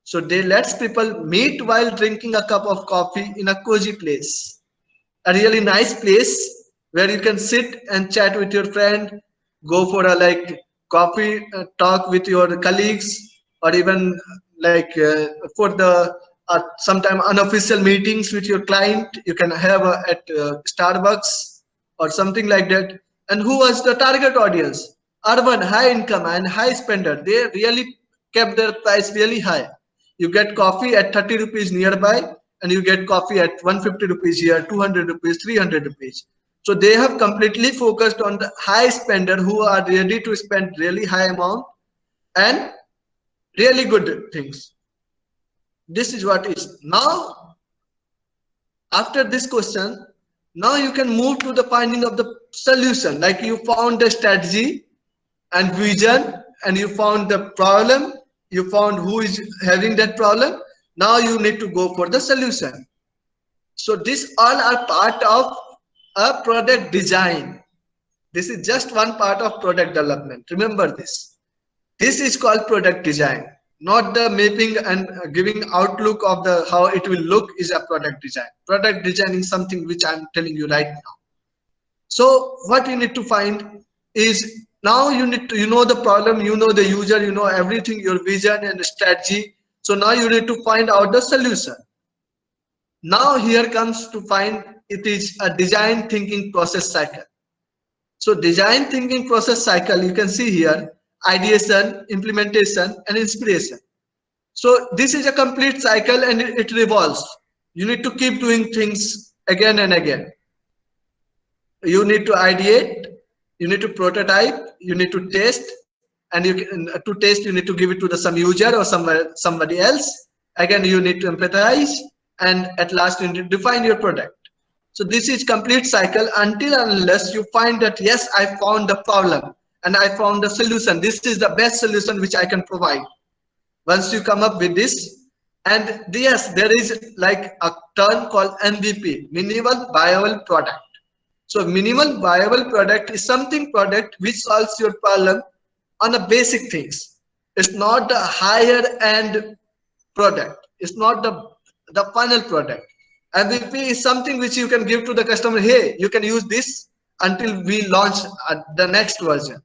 So they let people meet while drinking a cup of coffee in a cozy place, a really nice place where you can sit and chat with your friend, go for a like coffee talk with your colleagues, or even like for the sometime unofficial meetings with your client you can have at Starbucks or something like that. And who was the target audience? Urban, high income and high spender. They really kept their price really high. You get coffee at 30 rupees nearby, and you get coffee at 150 rupees here, 200 rupees, 300 rupees. So they have completely focused on the high spender who are ready to spend really high amount, and really good things. This is what is. Now, after this question, now you can move to the finding of the solution. Like you found the strategy and vision, and you found the problem, you found who is having that problem. Now you need to go for the solution. So these all are part of a product design. This is just one part of product development. Remember this. This is called product design, not the mapping and giving outlook of the how it will look is a product design. Product design is something which I'm telling you right now. So what you need to find is, now you need to, you know the problem, you know the user, you know everything, your vision and strategy. So now you need to find out the solution. Now here comes to find it is a design thinking process cycle. So design thinking process cycle, you can see here, ideation, implementation, and inspiration. So this is a complete cycle and it revolves. You need to keep doing things again and again. You need to ideate, you need to prototype, you need to test, and you can, to test you need to give it to the some user or somebody else. Again, you need to empathize, and at last you need to define your product. So this is complete cycle until and unless you find that yes, I found the problem and I found the solution. This is the best solution which I can provide. Once you come up with this, and yes, there is like a term called MVP, minimal viable product. So minimal viable product is something product which solves your problem on a basic things. It's not the higher end product. It's not the final product. MVP is something which you can give to the customer. Hey, you can use this until we launch the next version.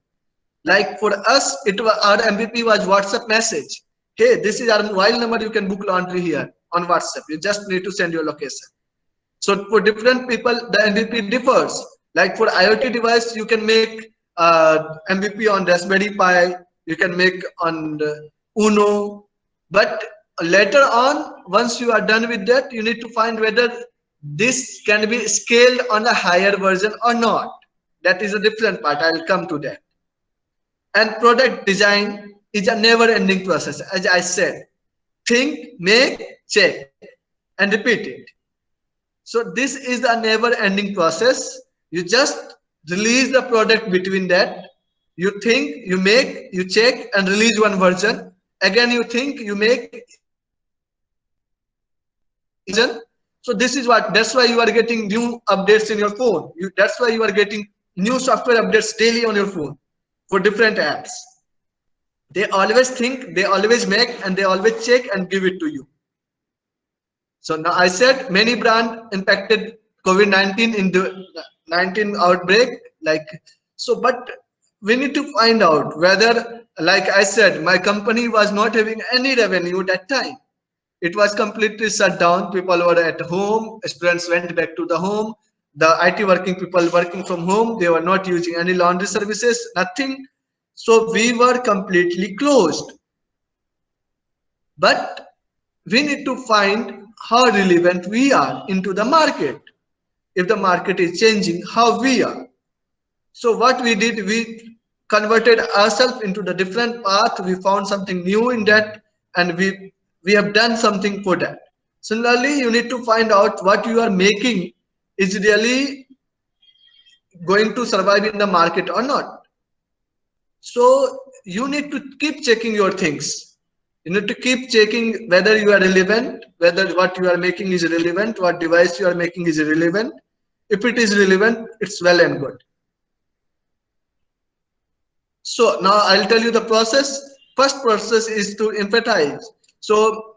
Like for us, it was, our MVP was WhatsApp message. Hey, this is our mobile number. You can book laundry here on WhatsApp. You just need to send your location. So for different people, the MVP differs. Like for IoT device, you can make MVP on Raspberry Pi. You can make on Uno. But later on, once you are done with that, you need to find whether this can be scaled on a higher version or not. That is a different part. I will come to that. And product design is a never-ending process. As I said, think, make, check, and repeat it. So this is a never-ending process. You just release the product between that. You think, you make, you check, and release one version. Again, you think, you make. So this is what, that's why you are getting new updates in your phone. That's why you are getting new software updates daily on your phone for different apps. They always think, they always make, and they always check and give it to you. So now I said many brands impacted COVID-19 in the 19 outbreak. Like so, but we need to find out whether, like I said, my company was not having any revenue that time. It was completely shut down. People were at home. Students went back to the home. The IT working people working from home. They were not using any laundry services. Nothing. So we were completely closed. But we need to find how relevant we are into the market. If the market is changing, how we are. So what we did, we converted ourselves into the different path. We found something new in that, and we have done something for that. Similarly, you need to find out what you are making is really going to survive in the market or not. So you need to keep checking your things. You need to keep checking whether you are relevant, whether what you are making is relevant, what device you are making is relevant. If it is relevant, it's well and good. So now I'll tell you the process. First process is to empathize. So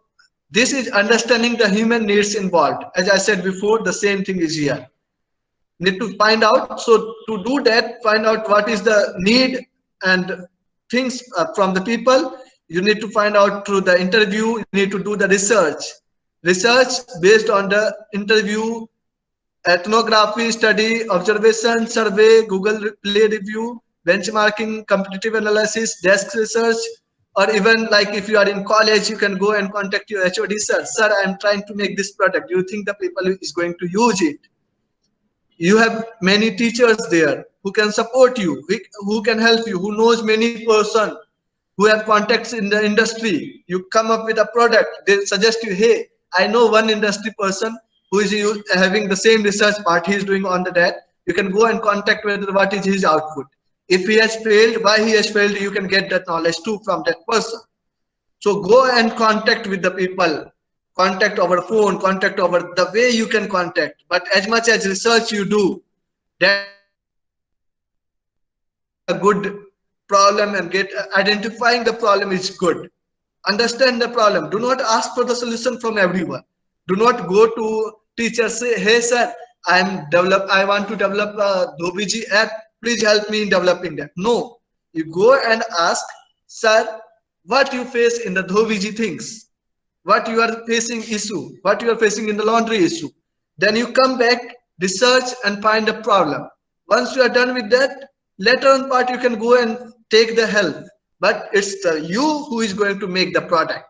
this is understanding the human needs involved. As I said before, the same thing is here. Need to find out. So to do that, find out what is the need and things from the people. You need to find out through the interview. You need to do the research. Research based on the interview, ethnography, study, observation, survey, Google Play review, benchmarking, competitive analysis, desk research, or even like if you are in college, you can go and contact your HOD, sir, I am trying to make this product. Do you think the people is going to use it? You have many teachers there who can support you, who can help you, who knows many person, who have contacts in the industry. You come up with a product, they suggest you, hey, I know one industry person who is having the same research part he is doing on the that. You can go and contact whether what is his output. If he has failed, why he has failed, you can get that knowledge too from that person. So go and contact with the people, contact over phone, contact over the way you can contact. But as much as research you do, that a good problem and get identifying the problem is good. Understand the problem. Do not ask for the solution from everyone. Do not go to teacher say, hey sir, I want to develop a Dhobiji app. Please help me in developing that. No, you go and ask, sir, what you face in the Dhobiji things, what you are facing issue, what you are facing in the laundry issue. Then you come back, research and find a problem. Once you are done with that, later on part you can go and take the help. But it's you who is going to make the product.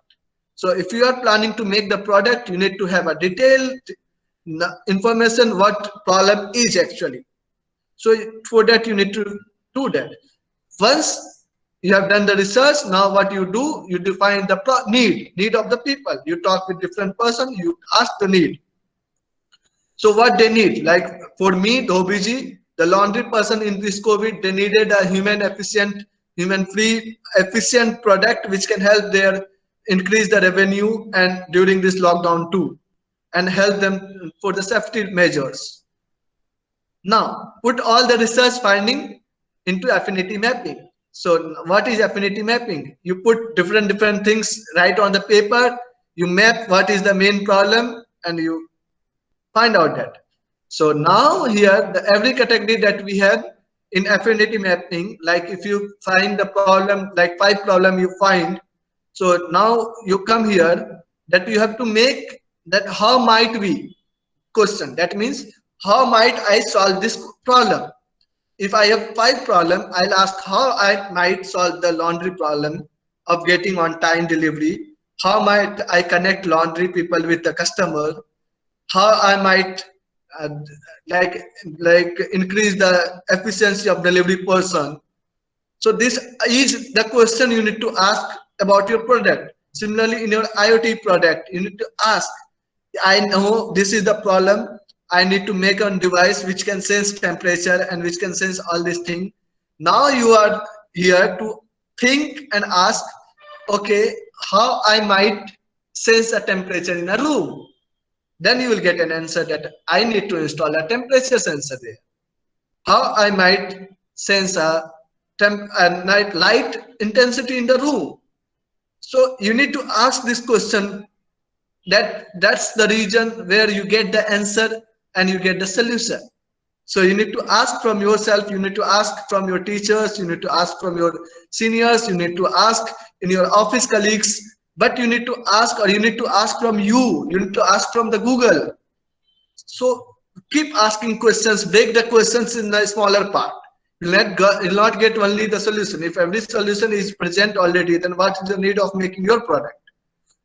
So if you are planning to make the product, you need to have a detailed information what problem is actually. So for that you need to do that. Once you have done the research, now what you do, you define the need of the people. You talk with different person, you ask the need. So what they need, like for me, Dhobiji, the laundry person in this COVID, they needed a human-free, efficient product which can help their increase the revenue and during this lockdown too, and help them for the safety measures. Now, put all the research finding into affinity mapping. So what is affinity mapping? You put different things right on the paper, you map what is the main problem and you find out that. So now here, every category that we have in affinity mapping, like if you find the problem, like 5 problem you find, so now you come here that you have to make that how might we question. That means how might I solve this problem? If I have 5 problems, I'll ask how I might solve the laundry problem of getting on time delivery. How might I connect laundry people with the customer? How I might like increase the efficiency of delivery person. So this is the question you need to ask about your product. Similarly, in your IoT product, you need to ask, I know this is the problem. I need to make a device which can sense temperature and which can sense all these things. Now you are here to think and ask, okay, how I might sense the temperature in a room. Then you will get an answer that I need to install a temperature sensor there. How I might sense a light intensity in the room. So you need to ask this question. That's the region where you get the answer and you get the solution. So you need to ask from yourself, you need to ask from your teachers, you need to ask from your seniors, you need to ask in your office colleagues, but you need to ask, or you need to ask from you need to ask from the Google. So keep asking questions, break the questions in the smaller part. You'll not get only the solution. If every solution is present already, then what is the need of making your product?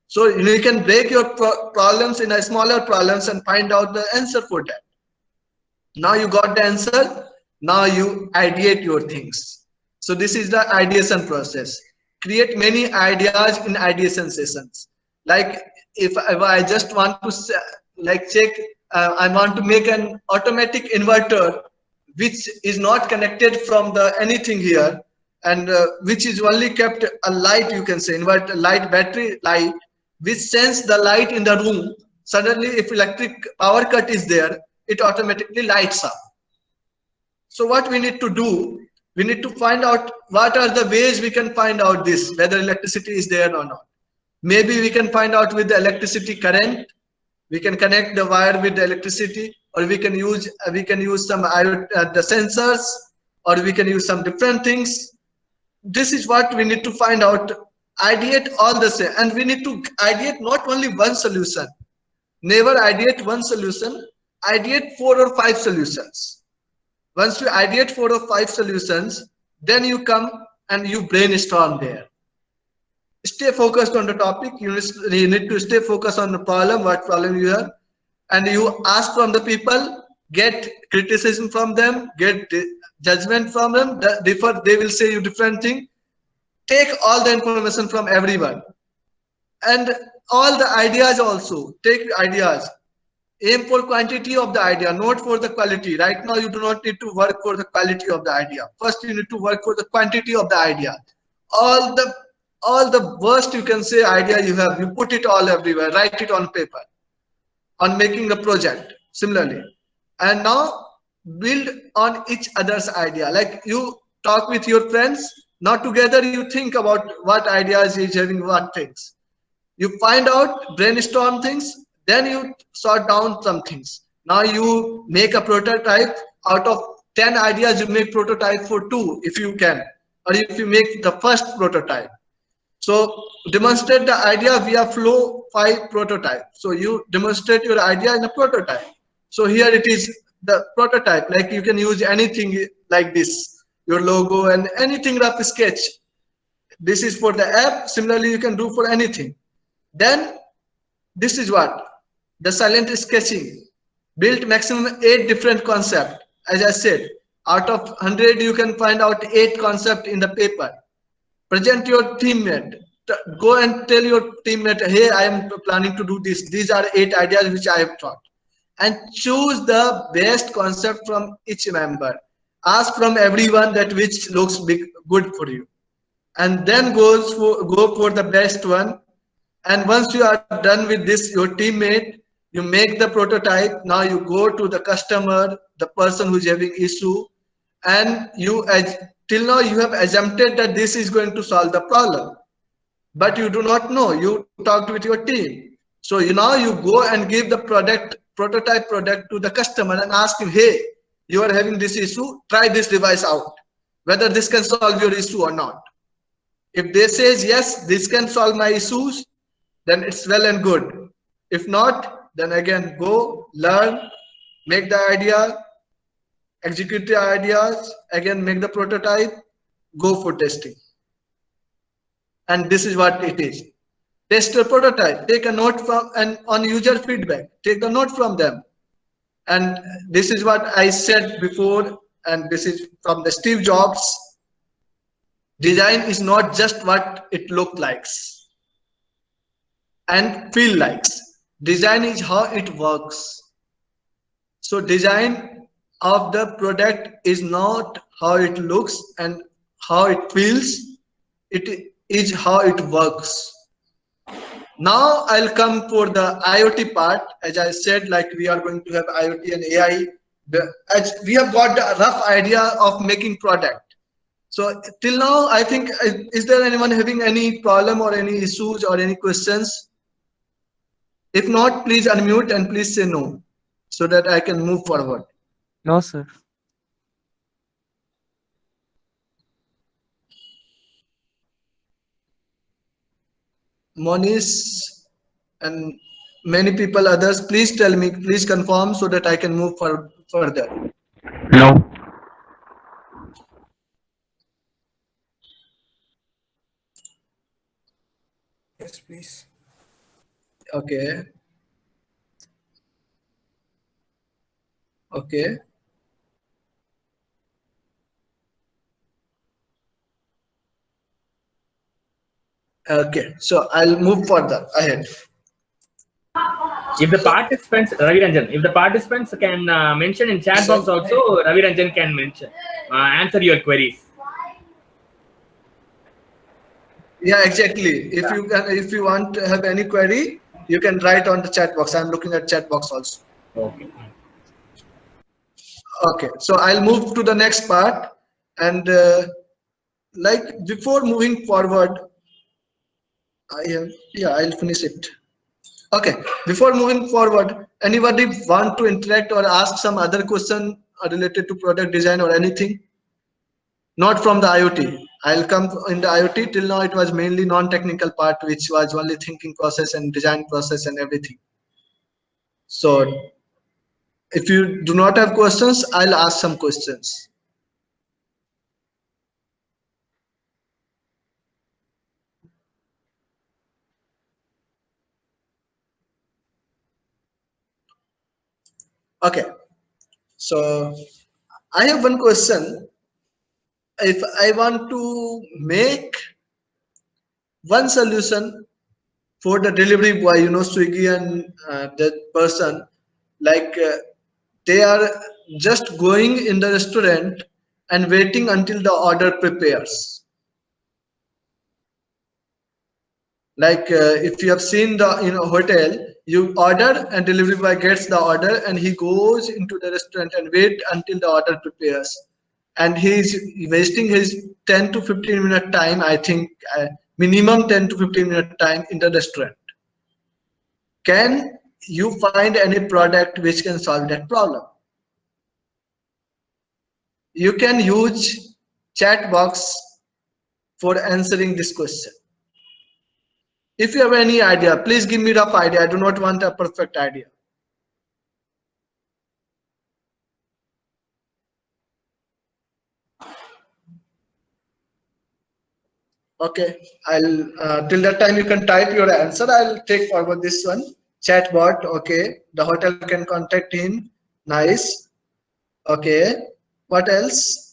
So you can break your problems in a smaller problems and find out the answer for that. Now you got the answer. Now you ideate your things. So this is the ideation process. Create many ideas in ideation sessions. Like if I just want to check, I want to make an automatic inverter which is not connected from the anything here, and which is only kept a light, you can say, inverter light, battery light, which sense the light in the room. Suddenly if electric power cut is there, it automatically lights up. So what we need to do, we need to find out what are the ways we can find out this, whether electricity is there or not. Maybe we can find out with the electricity current. We can connect the wire with the electricity, or we can use some the sensors, or we can use some different things. This is what we need to find out. Ideate all the same, and we need to ideate not only one solution. Never ideate one solution. Ideate 4 or 5 solutions. Once you ideate 4 or 5 solutions, then you come and you brainstorm there. Stay focused on the topic. You need to stay focused on the problem, what problem you have, and you ask from the people, get criticism from them, get judgment from them. They will say you different thing. take all the information from everyone, and all the ideas also. Take ideas. Aim for quantity of the idea, not for the quality. Right now, you do not need to work for the quality of the idea. First, you need to work for the quantity of the idea. All the all the worst you can say idea you have, you put it all everywhere. Write it on paper. On making a project, similarly, and now build on each other's idea. Like you talk with your friends, not together. You think about what ideas is having, what things you find out, brainstorm things, then you sort down some things. Now you make a prototype. Out of 10 ideas, you make prototype for 2 if you can, or if you make the first prototype. So demonstrate the idea via flow 5 prototype. So you demonstrate your idea in a prototype. So here it is the prototype. Like you can use anything like this, your logo and anything rough sketch. This is for the app. Similarly, you can do for anything. Then this is what the silent sketching. Built maximum 8 different concepts. As I said, out of 100 you can find out 8 concepts in the paper. Present your teammate. Go and tell your teammate, hey, I am planning to do this. These are 8 ideas which I have thought. And choose the best concept from each member. Ask from everyone that which looks good for you. And then go for the best one. And once you are done with this, your teammate, you make the prototype. Now you go to the customer, the person who is having issue, and till now you have assumed that this is going to solve the problem, but you do not know. You talked with your team, so now you go and give the prototype product to the customer and ask him, hey, you are having this issue, try this device out, whether this can solve your issue or not. If they says yes, this can solve my issues, then it's well and good. If not, then again go learn, make the idea, execute the ideas, again make the prototype, go for testing. And this is what it is. Test your prototype, take a note from, and on user feedback, take the note from them. And this is what I said before, and this is from the Steve Jobs. Design is not just what it looks like and feel likes. Design is how it works. So design of the product is not how it looks and how it feels, it is how it works. Now I'll come for the IoT part. As I said, like we are going to have IoT and AI. As we have got the rough idea of making product. So till now, I think, is there anyone having any problem or any issues or any questions? If not, please unmute and please say no, so that I can move forward. No, sir. Monish and many people others, please tell me, please confirm so that I can move further. No. Yes, please. Okay. Okay. Okay, so I'll move further ahead. If the participants, Ravi Ranjan, if the participants can mention in chat box also, Ravi Ranjan can mention, answer your queries. Yeah, exactly. If you want to have any query, you can write on the chat box. I'm looking at chat box also. Okay. Okay, so I'll move to the next part, and like before moving forward, I'll finish it. Okay, before moving forward, anybody want to interact or ask some other question related to product design or anything? Not from the IoT. I'll come in the IoT. Till now, it was mainly non-technical part, which was only thinking process and design process and everything. So if you do not have questions, I'll ask some questions. Okay, so I have one question. If I want to make one solution for the delivery boy, Swiggy and that person, like they are just going in the restaurant and waiting until the order prepares. Like if you have seen the hotel, you order and delivery boy gets the order and he goes into the restaurant and wait until the order prepares, and he's wasting his 10 to 15-minute time, I think minimum 10 to 15-minute time in the restaurant. Can you find any product which can solve that problem? You can use chat box for answering this question. If you have any idea, please give me rough idea. I do not want a perfect idea. Okay, I'll till that time you can type your answer. I'll take forward this one. Chatbot. Okay, the hotel can contact him. Nice. Okay, what else?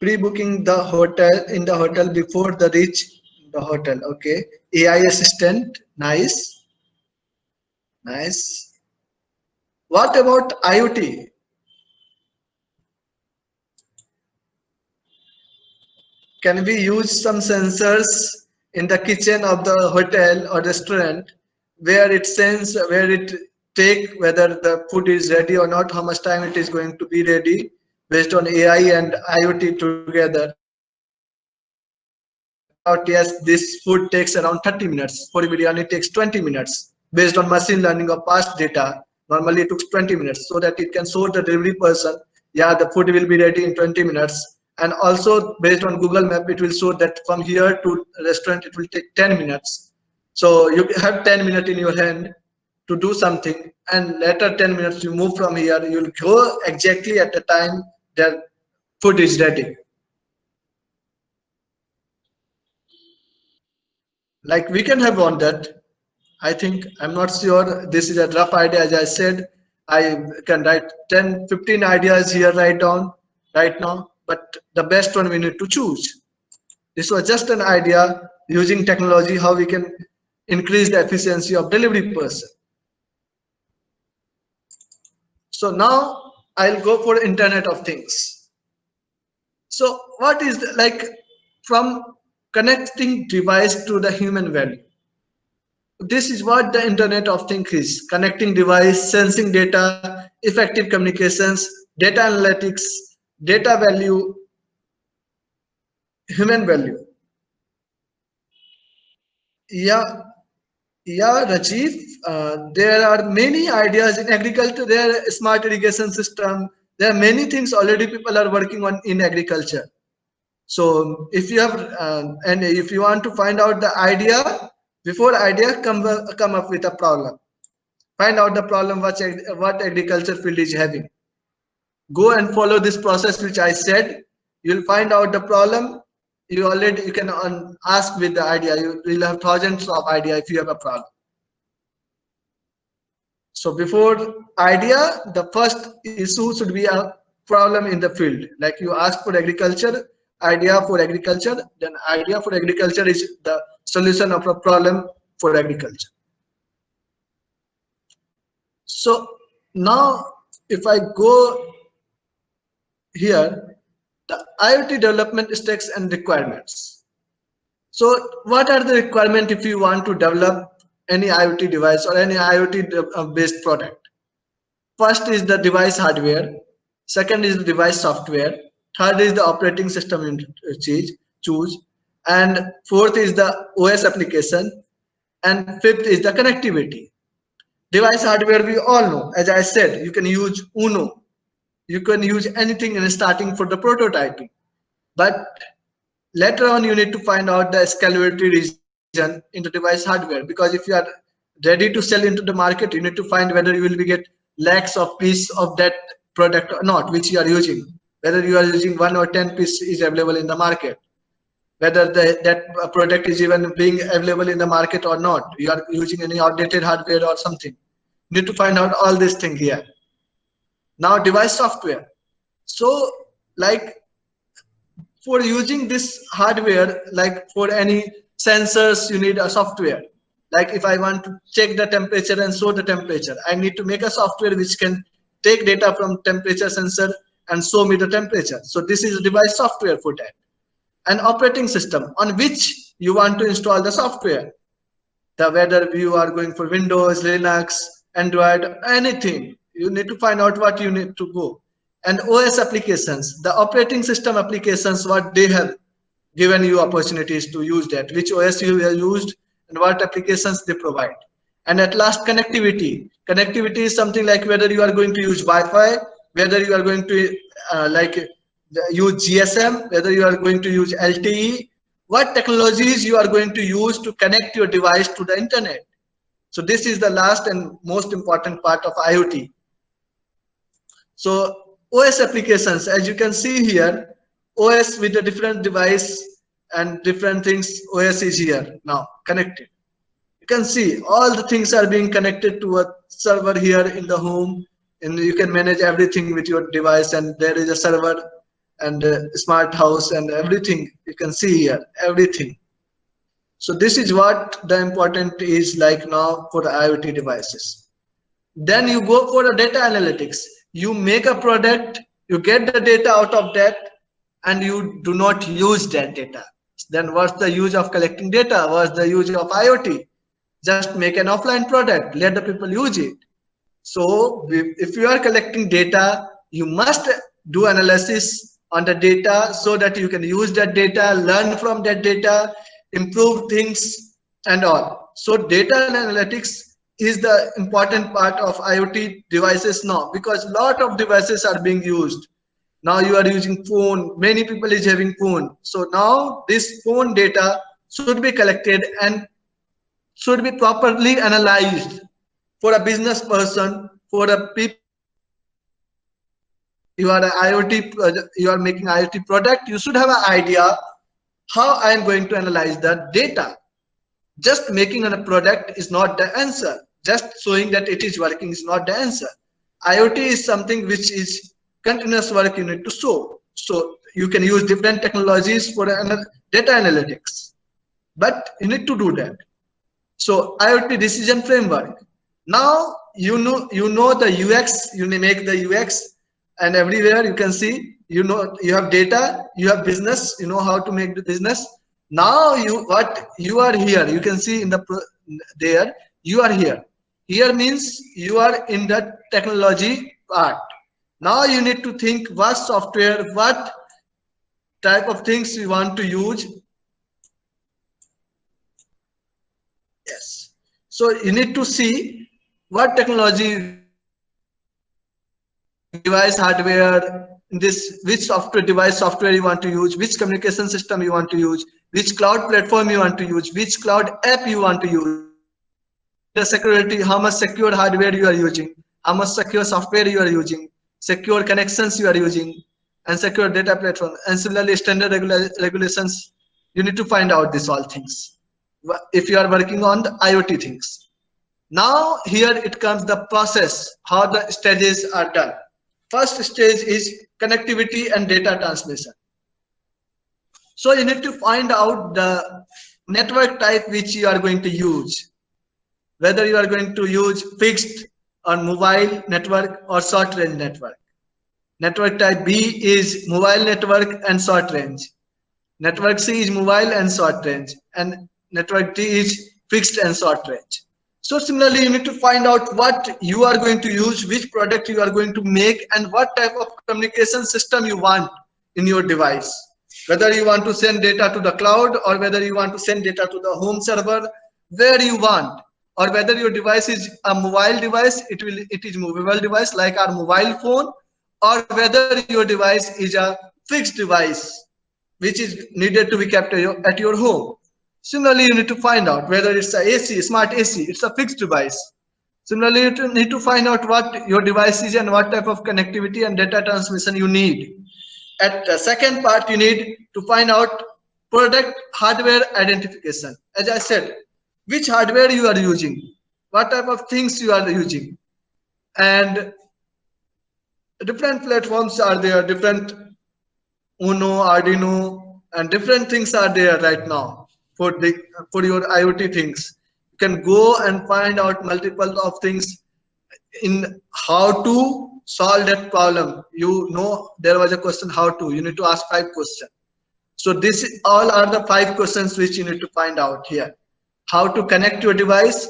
Pre-booking the hotel in the hotel before the reach the hotel. Okay, AI assistant. Nice, nice. What about IoT? Can we use some sensors in the kitchen of the hotel or restaurant where it sends, where it take whether the food is ready or not, how much time it is going to be ready, based on AI and IoT together? Yes, this food takes around 30 minutes. For biryani takes 20 minutes. Based on machine learning of past data, normally it took 20 minutes, so that it can show the delivery person, yeah, the food will be ready in 20 minutes. And also based on Google Map, it will show that from here to restaurant, it will take 10 minutes. So you have 10 minutes in your hand to do something, and later 10 minutes you move from here, you'll go exactly at the time that food is ready. Like we can have on that. I think, I'm not sure, this is a rough idea. As I said, I can write 10, 15 ideas here right down right now, but the best one we need to choose. This was just an idea using technology, how we can increase the efficiency of delivery person. So now I'll go for Internet of Things. So what is the, like, from connecting device to the human value? This is what the Internet of Things is: connecting device, sensing data, effective communications, data analytics, data value, human value. Yeah, Rajiv, there are many ideas in agriculture. There are smart irrigation system. There are many things already people are working on in agriculture. So if you have, and if you want to find out the idea, before idea, come up with a problem. Find out the problem what agriculture field is having. Go and follow this process which I said. You'll find out the problem. You can ask with the idea. You will have thousands of idea if you have a problem. So before idea, the first issue should be a problem in the field. Like you ask for agriculture, idea for agriculture, then idea for agriculture is the solution of a problem for agriculture. So now if I go here, the IoT development stacks and requirements. So what are the requirements if you want to develop any IoT device or any IoT based product? First is the device hardware, second is the device software, third is the operating system you choose, and fourth is the OS application, and fifth is the connectivity. Device hardware we all know. As I said, you can use Uno, you can use anything in starting for the prototyping, but later on you need to find out the scalability region in the device hardware, because if you are ready to sell into the market, you need to find whether you will be get lakhs of piece of that product or not, which you are using, whether you are using 1 or 10 piece is available in the market, whether that product is even being available in the market or not, you are using any outdated hardware or something. You need to find out all these things here. Now device software. So like for using this hardware, like for any sensors, you need a software. Like if I want to check the temperature and show the temperature, I need to make a software which can take data from temperature sensor and show me the temperature. So this is a device software for that. An operating system on which you want to install the software. Whether you are going for Windows, Linux, Android, anything, you need to find out what you need to go. And OS applications, the operating system applications, what they have given you opportunities to use that, which OS you have used and what applications they provide. And at last, connectivity. Connectivity is something like whether you are going to use Wi-Fi, whether you are going to use GSM, whether you are going to use LTE, what technologies you are going to use to connect your device to the internet. So this is the last and most important part of IoT. So OS applications, as you can see here, OS with a different device and different things, OS is here now connected. You can see all the things are being connected to a server here in the home, and you can manage everything with your device, and there is a server and a smart house and everything. You can see here everything. So this is what the important is like now for the IoT devices. Then you go for the data analytics. You make a product, you get the data out of that, and you do not use that data. Then what's the use of collecting data? What's the use of IoT? Just make an offline product, let the people use it. So if you are collecting data, you must do analysis on the data so that you can use that data, learn from that data, improve things and all. So data analytics is the important part of IoT devices now, because a lot of devices are being used. Now you are using phone, many people is having phone. So now this phone data should be collected and should be properly analyzed for a business person, for a people. You are an IoT, you are making IoT product, you should have an idea how I am going to analyze the data. Just making a product is not the answer. Just showing that it is working is not the answer. IoT is something which is continuous work you need to show. So you can use different technologies for data analytics, but you need to do that. So IoT decision framework. Now you know the UX, you make the UX, and everywhere you can see, you know, you have data, you have business, you know how to make the business. Now you are here, you can see in the there, you are here. Here means you are in the technology part. Now you need to think what software, what type of things you want to use. Yes. So you need to see what technology, device, hardware, which software, device software you want to use, which communication system you want to use, which cloud platform you want to use, which cloud app you want to use, the security, how much secure hardware you are using, how much secure software you are using, secure connections you are using, and secure data platform. And similarly, standard regulations, you need to find out these all things if you are working on the IoT things. Now here it comes the process, how the stages are done. First stage is connectivity and data transmission. So you need to find out the network type which you are going to use, whether you are going to use fixed or mobile network or short range network. Network type B is mobile network and short range. Network C is mobile and short range, and network D is fixed and short range. So similarly, you need to find out what you are going to use, which product you are going to make, and what type of communication system you want in your device. Whether you want to send data to the cloud, or whether you want to send data to the home server, where you want, or whether your device is a mobile device, it is movable device like our mobile phone, or whether your device is a fixed device which is needed to be kept at your home. Similarly, you need to find out whether it's a AC, smart AC, it's a fixed device. Similarly, you need to find out what your device is and what type of connectivity and data transmission you need. At the second part, you need to find out product hardware identification. As I said, which hardware you are using, what type of things you are using, and different platforms are there, different Uno, Arduino, and different things are there right now for your IoT things. You can go and find out multiple of things in how to solve that problem. You know, there was a question how to. You need to ask 5 questions. So this all are the 5 questions which you need to find out here. How to connect your device,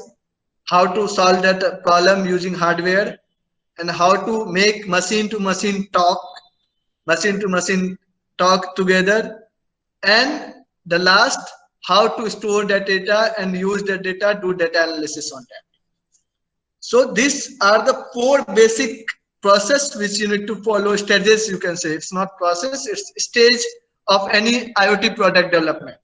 how to solve that problem using hardware, and how to make machine to machine talk together, and the last, how to store that data and use that data, do data analysis on that. So these are the 4 basic process which you need to follow, stages you can say. It's not process, it's stage of any IoT product development.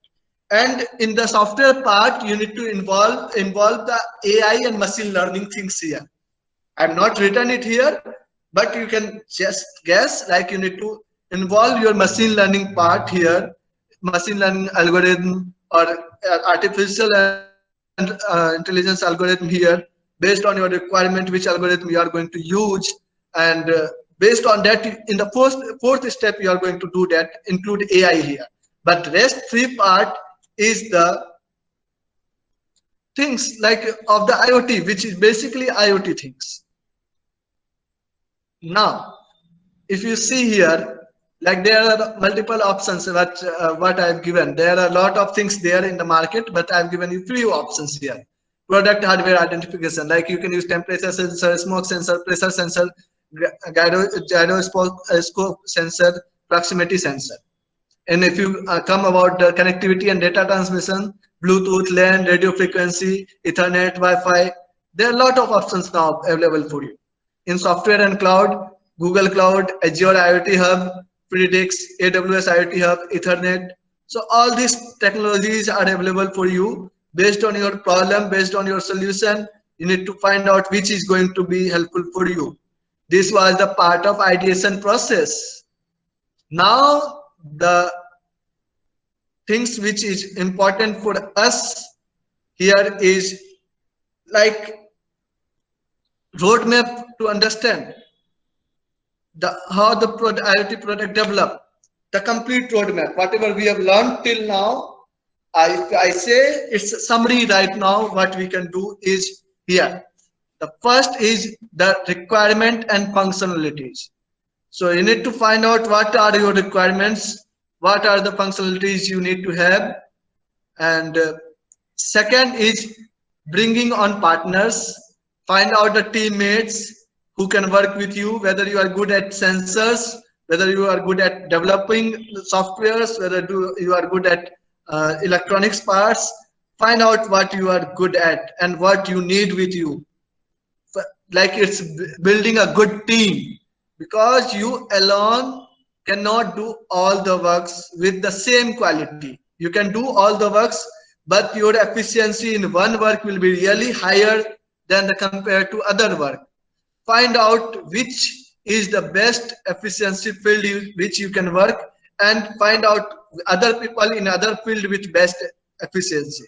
And in the software part, you need to involve the AI and machine learning things here. I've not written it here, but you can just guess, like you need to involve your machine learning part here, machine learning algorithm or artificial intelligence algorithm here, based on your requirement, which algorithm you are going to use, and based on that, in the fourth step, you are going to do that, include AI here. But rest 3 part is the things like of the IoT, which is basically IoT things. Now, if you see here, like there are multiple options what I've given. There are a lot of things there in the market, but I've given you few options here. Product hardware identification, like you can use temperature sensor, smoke sensor, pressure sensor, gyroscope sensor, proximity sensor. And if you come about the connectivity and data transmission, Bluetooth, LAN, radio frequency, Ethernet, Wi-Fi, there are a lot of options now available for you. In software and cloud, Google Cloud, Azure IoT Hub, Predix, AWS IoT Hub, Ethernet. So all these technologies are available for you based on your problem, based on your solution. You need to find out which is going to be helpful for you. This was the part of ideation process. Now the things which is important for us here is like roadmap to understand how the IoT product develop, the complete roadmap, whatever we have learned till now. I say it's a summary right now. What we can do is here. The first is the requirement and functionalities. So you need to find out what are your requirements, what are the functionalities you need to have. And second is bringing on partners, find out the teammates who can work with you, whether you are good at sensors, whether you are good at developing softwares, whether you are good at electronics parts. Find out what you are good at and what you need with you. Like it's building a good team, because you alone cannot do all the works with the same quality. You can do all the works, but your efficiency in one work will be really higher than the compared to other work. Find out which is the best efficiency field which you can work, and find out other people in other field with best efficiency.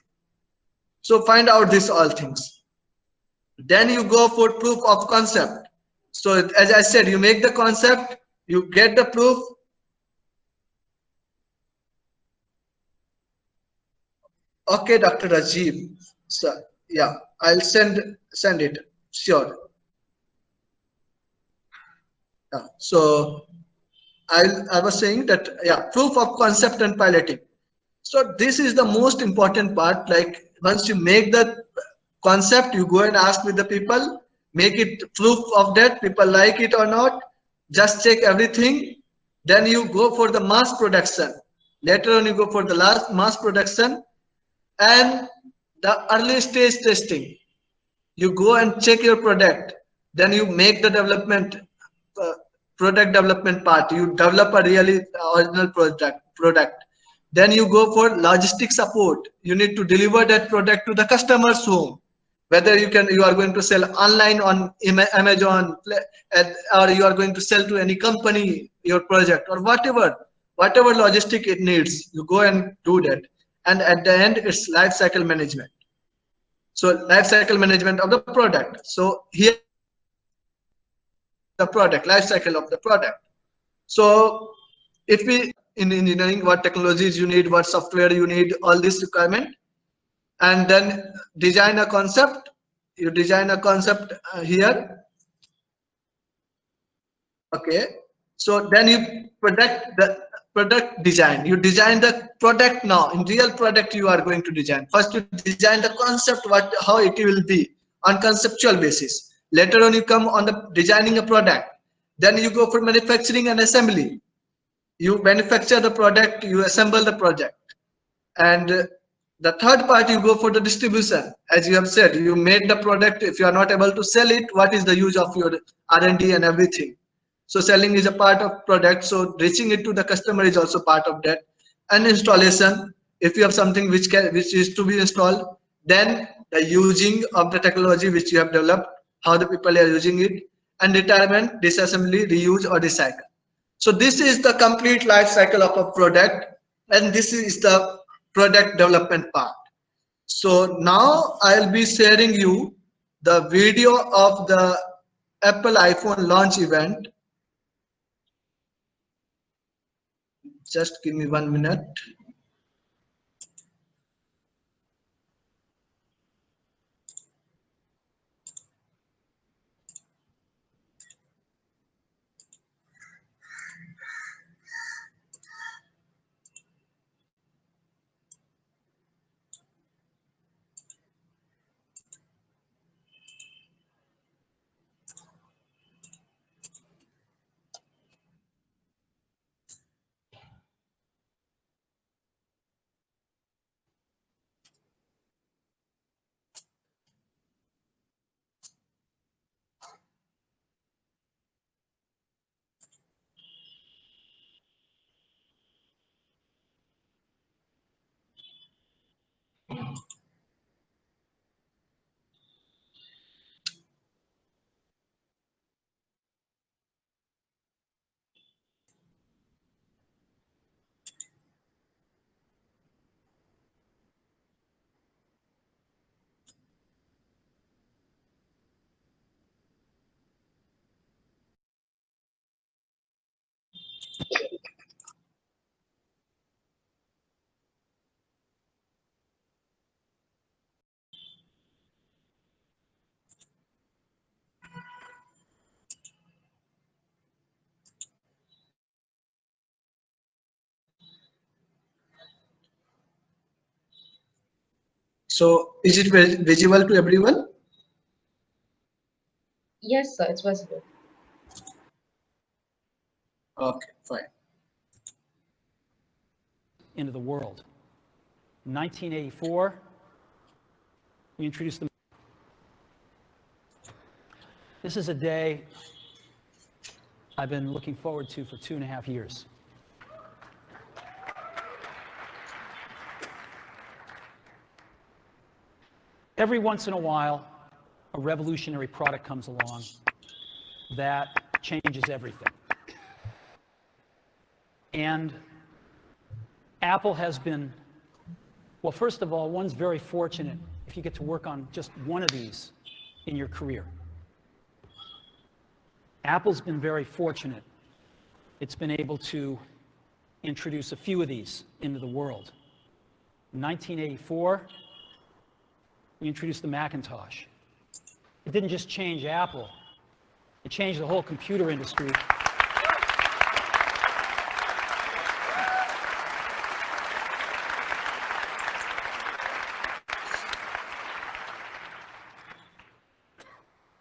So find out these all things. Then you go for proof of concept. So as I said, you make the concept, you get the proof. Okay, Dr. Rajiv. So yeah, I'll send it. Sure. Yeah. So I was saying that, yeah, proof of concept and piloting. So this is the most important part. Like once you make the concept, you go and ask with the people, make it proof of that, people like it or not, just check everything. Then you go for the mass production. Later on you go for the last mass production and the early stage testing. You go and check your product. Then you make the development, product development part. You develop a really original product. Then you go for logistic support. You need to deliver that product to the customer's home. Whether you are going to sell online on Amazon, or you are going to sell to any company your project, or whatever logistic it needs, you go and do that. And at the end, it's life cycle management. So life cycle management of the product. So here the product, life cycle of the product. So if we in engineering, what technologies you need, what software you need, all this requirement, and then design a concept. You design a concept here. Okay, so then you product design. You design the product now. In real product you are going to design. First you design the concept, how it will be on conceptual basis. Later on you come on the designing a product. Then you go for manufacturing and assembly. You manufacture the product, you assemble the project. And the third part, you go for the distribution. As you have said, you made the product. If you are not able to sell it, what is the use of your R&D and everything? So selling is a part of product. So reaching it to the customer is also part of that. And installation, if you have something which is to be installed, then the using of the technology which you have developed, how the people are using it, and retirement, disassembly, reuse, or recycle. So this is the complete life cycle of a product, and this is the product development part. So now I'll be sharing you the video of the Apple iPhone launch event. Just give me 1 minute. So is it visible to everyone? Yes, sir, it's visible. Okay, fine. Into the world. In 1984, we introduced the. This is a day I've been looking forward to for 2.5 years. Every once in a while, a revolutionary product comes along that changes everything. And Apple has been, well, first of all, one's very fortunate if you get to work on just one of these in your career. Apple's been very fortunate. It's been able to introduce a few of these into the world. In 1984, we introduced the Macintosh. It didn't just change Apple, it changed the whole computer industry.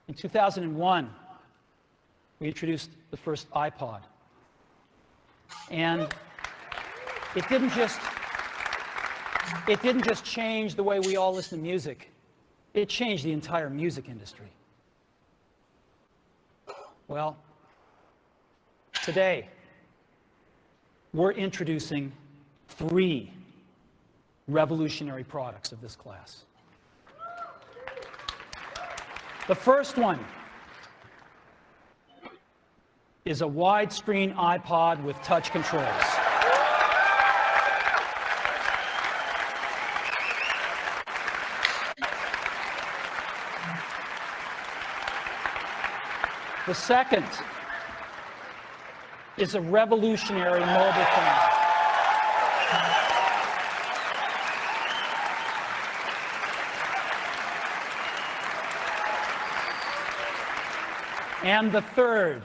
In 2001, we introduced the first iPod. And it didn't just change the way we all listen to music. It changed the entire music industry. Well, today, we're introducing 3 revolutionary products of this class. The first one is a widescreen iPod with touch controls. The second is a revolutionary mobile phone. And the third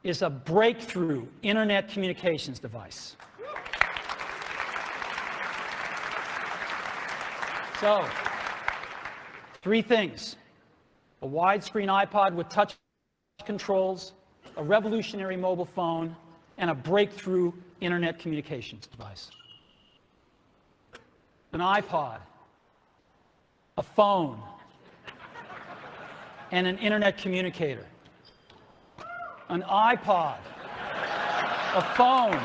is a breakthrough internet communications device. So, 3 things: a widescreen iPod with touch controls, a revolutionary mobile phone, and a breakthrough internet communications device. An iPod, a phone, and an internet communicator. An iPod, a phone.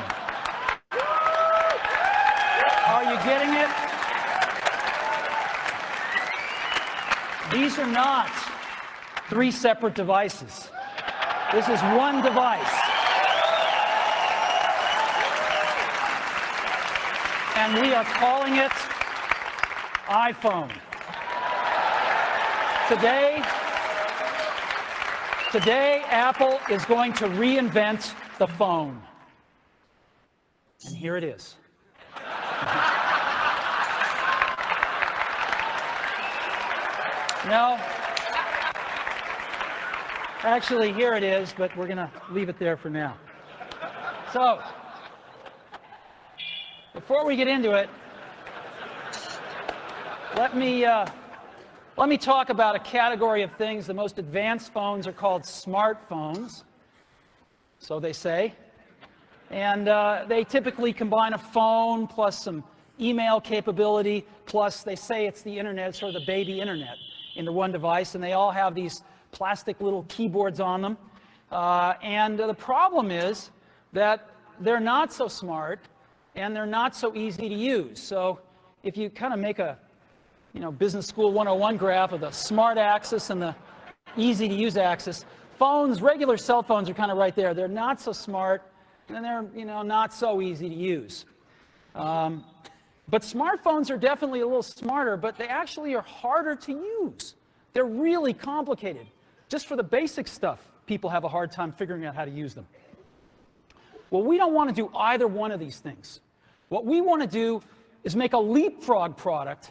Are you getting it? These are not 3 separate devices. This is one device. And we are calling it iPhone. Today, Apple is going to reinvent the phone. And here it is. No. Actually, here it is, but we're going to leave it there for now. So, before we get into it, let me talk about a category of things. The most advanced phones are called smartphones, so they say. And they typically combine a phone plus some email capability, plus they say it's the internet, sort of the baby internet, into one device, and they all have these plastic little keyboards on them. And the problem is that they're not so smart and they're not so easy to use. So if you kind of make a Business School 101 graph of the smart axis and the easy to use axis, phones, regular cell phones are kind of right there. They're not so smart and they're not so easy to use. But smartphones are definitely a little smarter, but they actually are harder to use. They're really complicated. Just for the basic stuff, people have a hard time figuring out how to use them. Well, we don't want to do either one of these things. What we want to do is make a leapfrog product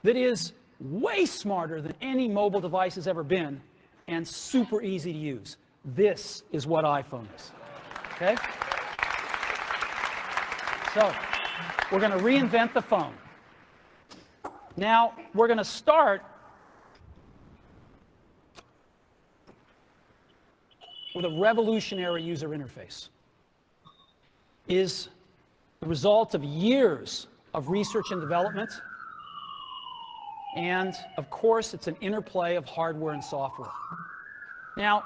that is way smarter than any mobile device has ever been and super easy to use. This is what iPhone is. Okay? So, we're going to reinvent the phone. Now, we're going to start with a revolutionary user interface. It is the result of years of research and development. And, of course, it's an interplay of hardware and software. Now,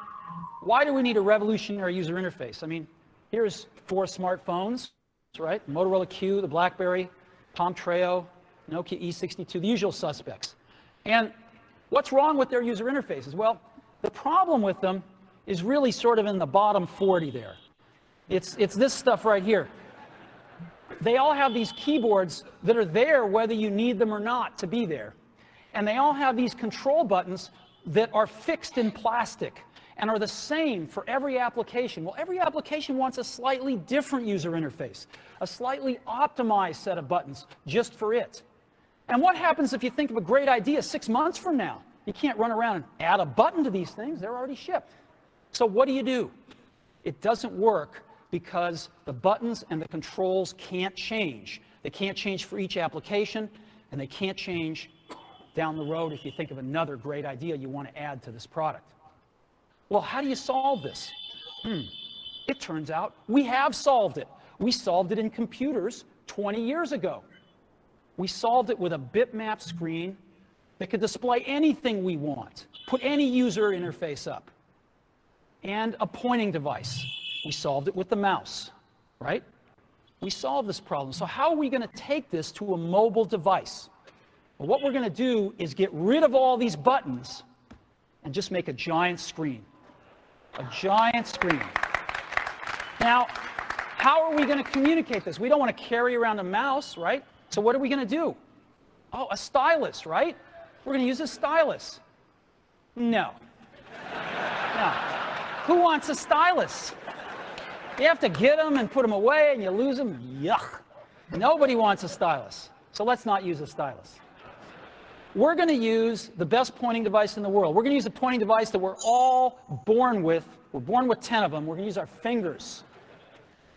why do we need a revolutionary user interface? I mean, here's 4 smartphones, right? Motorola Q, the BlackBerry, Palm Treo, Nokia E62, the usual suspects. And what's wrong with their user interfaces? Well, the problem with them is really sort of in the bottom 40 there. It's this stuff right here. They all have these keyboards that are there whether you need them or not to be there. And they all have these control buttons that are fixed in plastic and are the same for every application. Well, every application wants a slightly different user interface, a slightly optimized set of buttons just for it. And what happens if you think of a great idea 6 months from now? You can't run around and add a button to these things. They're already shipped. So what do? It doesn't work because the buttons and the controls can't change. They can't change for each application, and they can't change down the road if you think of another great idea you want to add to this product. Well, how do you solve this? It turns out we have solved it. We solved it in computers 20 years ago. We solved it with a bitmap screen that could display anything we want, put any user interface up, and a pointing device. We solved it with the mouse, right? We solved this problem. So how are we going to take this to a mobile device? Well, what we're going to do is get rid of all these buttons and just make a giant screen. A giant screen. Now, how are we going to communicate this? We don't want to carry around a mouse, right? So what are we going to do? Oh, a stylus, right? We're going to use a stylus. No. No. Who wants a stylus? You have to get them and put them away and you lose them. Yuck. Nobody wants a stylus. So let's not use a stylus. we're going to use the best pointing device in the world. We're going to use a pointing device that we're all born with. We're born with 10 of them. We're going to use our fingers.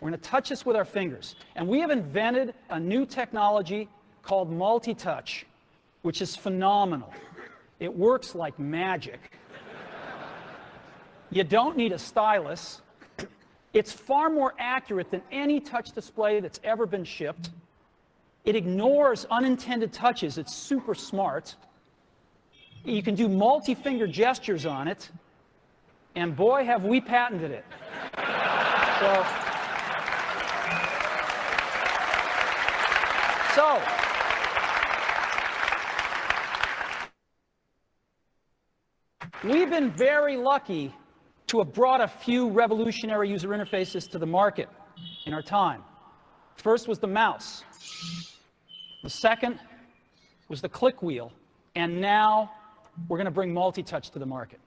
We're going to touch this with our fingers. And we have invented a new technology called multi-touch, which is phenomenal. It works like magic. You don't need a stylus. It's far more accurate than any touch display that's ever been shipped. It ignores unintended touches. It's super smart. You can do multi-finger gestures on it. And boy, have we patented it. So we've been very lucky to have brought a few revolutionary user interfaces to the market in our time. First was the mouse. The second was the click wheel. And now we're going to bring multi-touch to the market.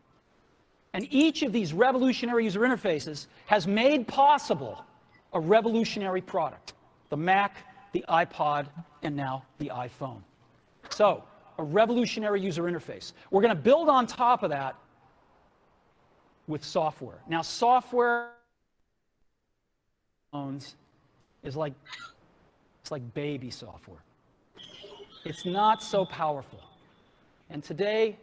And each of these revolutionary user interfaces has made possible a revolutionary product. The Mac, the iPod, and now the iPhone. So, a revolutionary user interface. We're going to build on top of that with software. Now, software is like, it's like baby software. It's not so powerful. And today,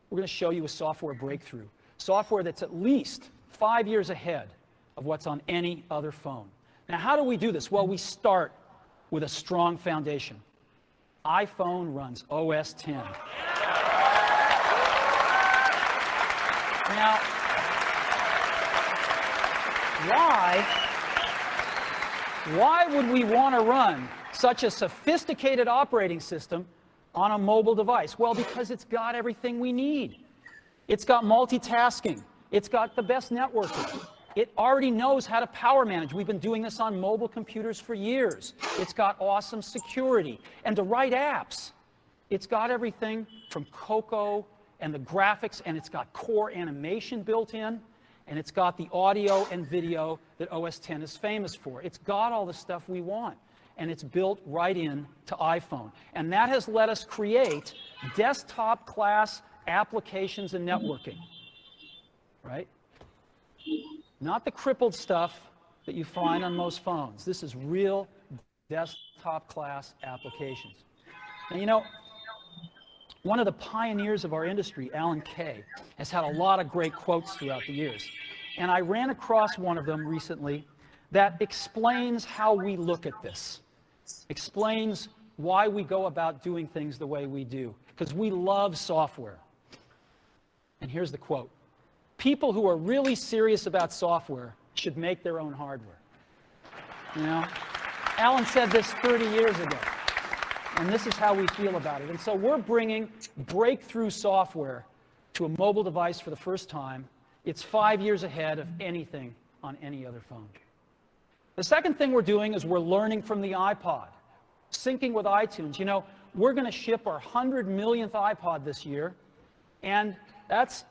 we're going to show you a software breakthrough. Software that's at least 5 years ahead of what's on any other phone. Now, how do we do this? Well, we start with a strong foundation. iPhone runs OS X. Now, why would we want to run such a sophisticated operating system on a mobile device? Well, because it's got everything we need. It's got multitasking. It's got the best networking. It already knows how to power manage. We've been doing this on mobile computers for years. It's got awesome security and to write apps. It's got everything from Cocoa and the graphics, and it's got core animation built in, and it's got the audio and video that OS X is famous for. It's got all the stuff we want, and it's built right in to iPhone. And that has let us create desktop-class applications and networking, right? Not the crippled stuff that you find on most phones. This is real desktop-class applications. And you know, one of the pioneers of our industry, Alan Kay, has had a lot of great quotes throughout the years. And I ran across one of them recently that explains how we look at this, explains why we go about doing things the way we do, because we love software. And here's the quote. People who are really serious about software should make their own hardware. You know, Alan said this 30 years ago, and this is how we feel about it. And so we're bringing breakthrough software to a mobile device for the first time. It's 5 years ahead of anything on any other phone. The second thing we're doing is we're learning from the iPod, syncing with iTunes. You know, we're going to ship our 100 millionth iPod this year, and that's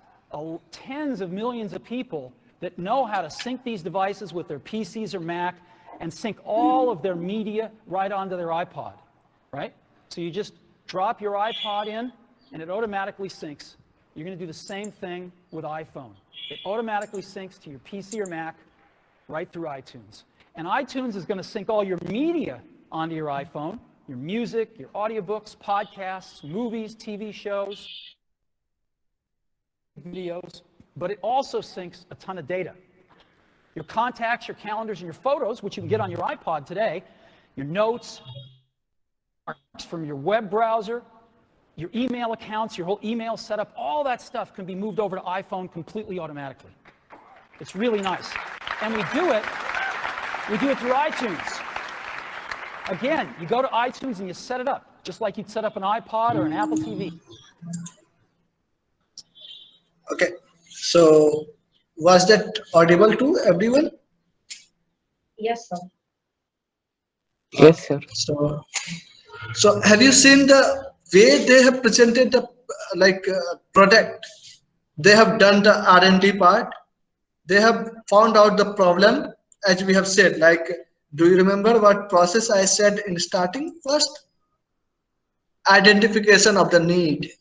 tens of millions of people that know how to sync these devices with their PCs or Mac and sync all of their media right onto their iPod, right? So you just drop your iPod in and it automatically syncs. You're going to do the same thing with iPhone. It automatically syncs to your PC or Mac right through iTunes. And iTunes is going to sync all your media onto your iPhone, your music, your audiobooks, podcasts, movies, TV shows, videos, but it also syncs a ton of data. Your contacts, your calendars, and your photos, which you can get on your iPod today, your notes from your web browser, your email accounts, your whole email setup, all that stuff can be moved over to iPhone completely automatically. It's really nice. And we do it through iTunes. Again, you go to iTunes and you set it up, just like you'd set up an iPod or an Apple TV. Okay, so was that audible to everyone? Yes, sir. Yes, sir. So have you seen the way they have presented the product? They have done the R&D part. They have found out the problem, as we have said. Like, do you remember what process I said in starting first? identification of the need.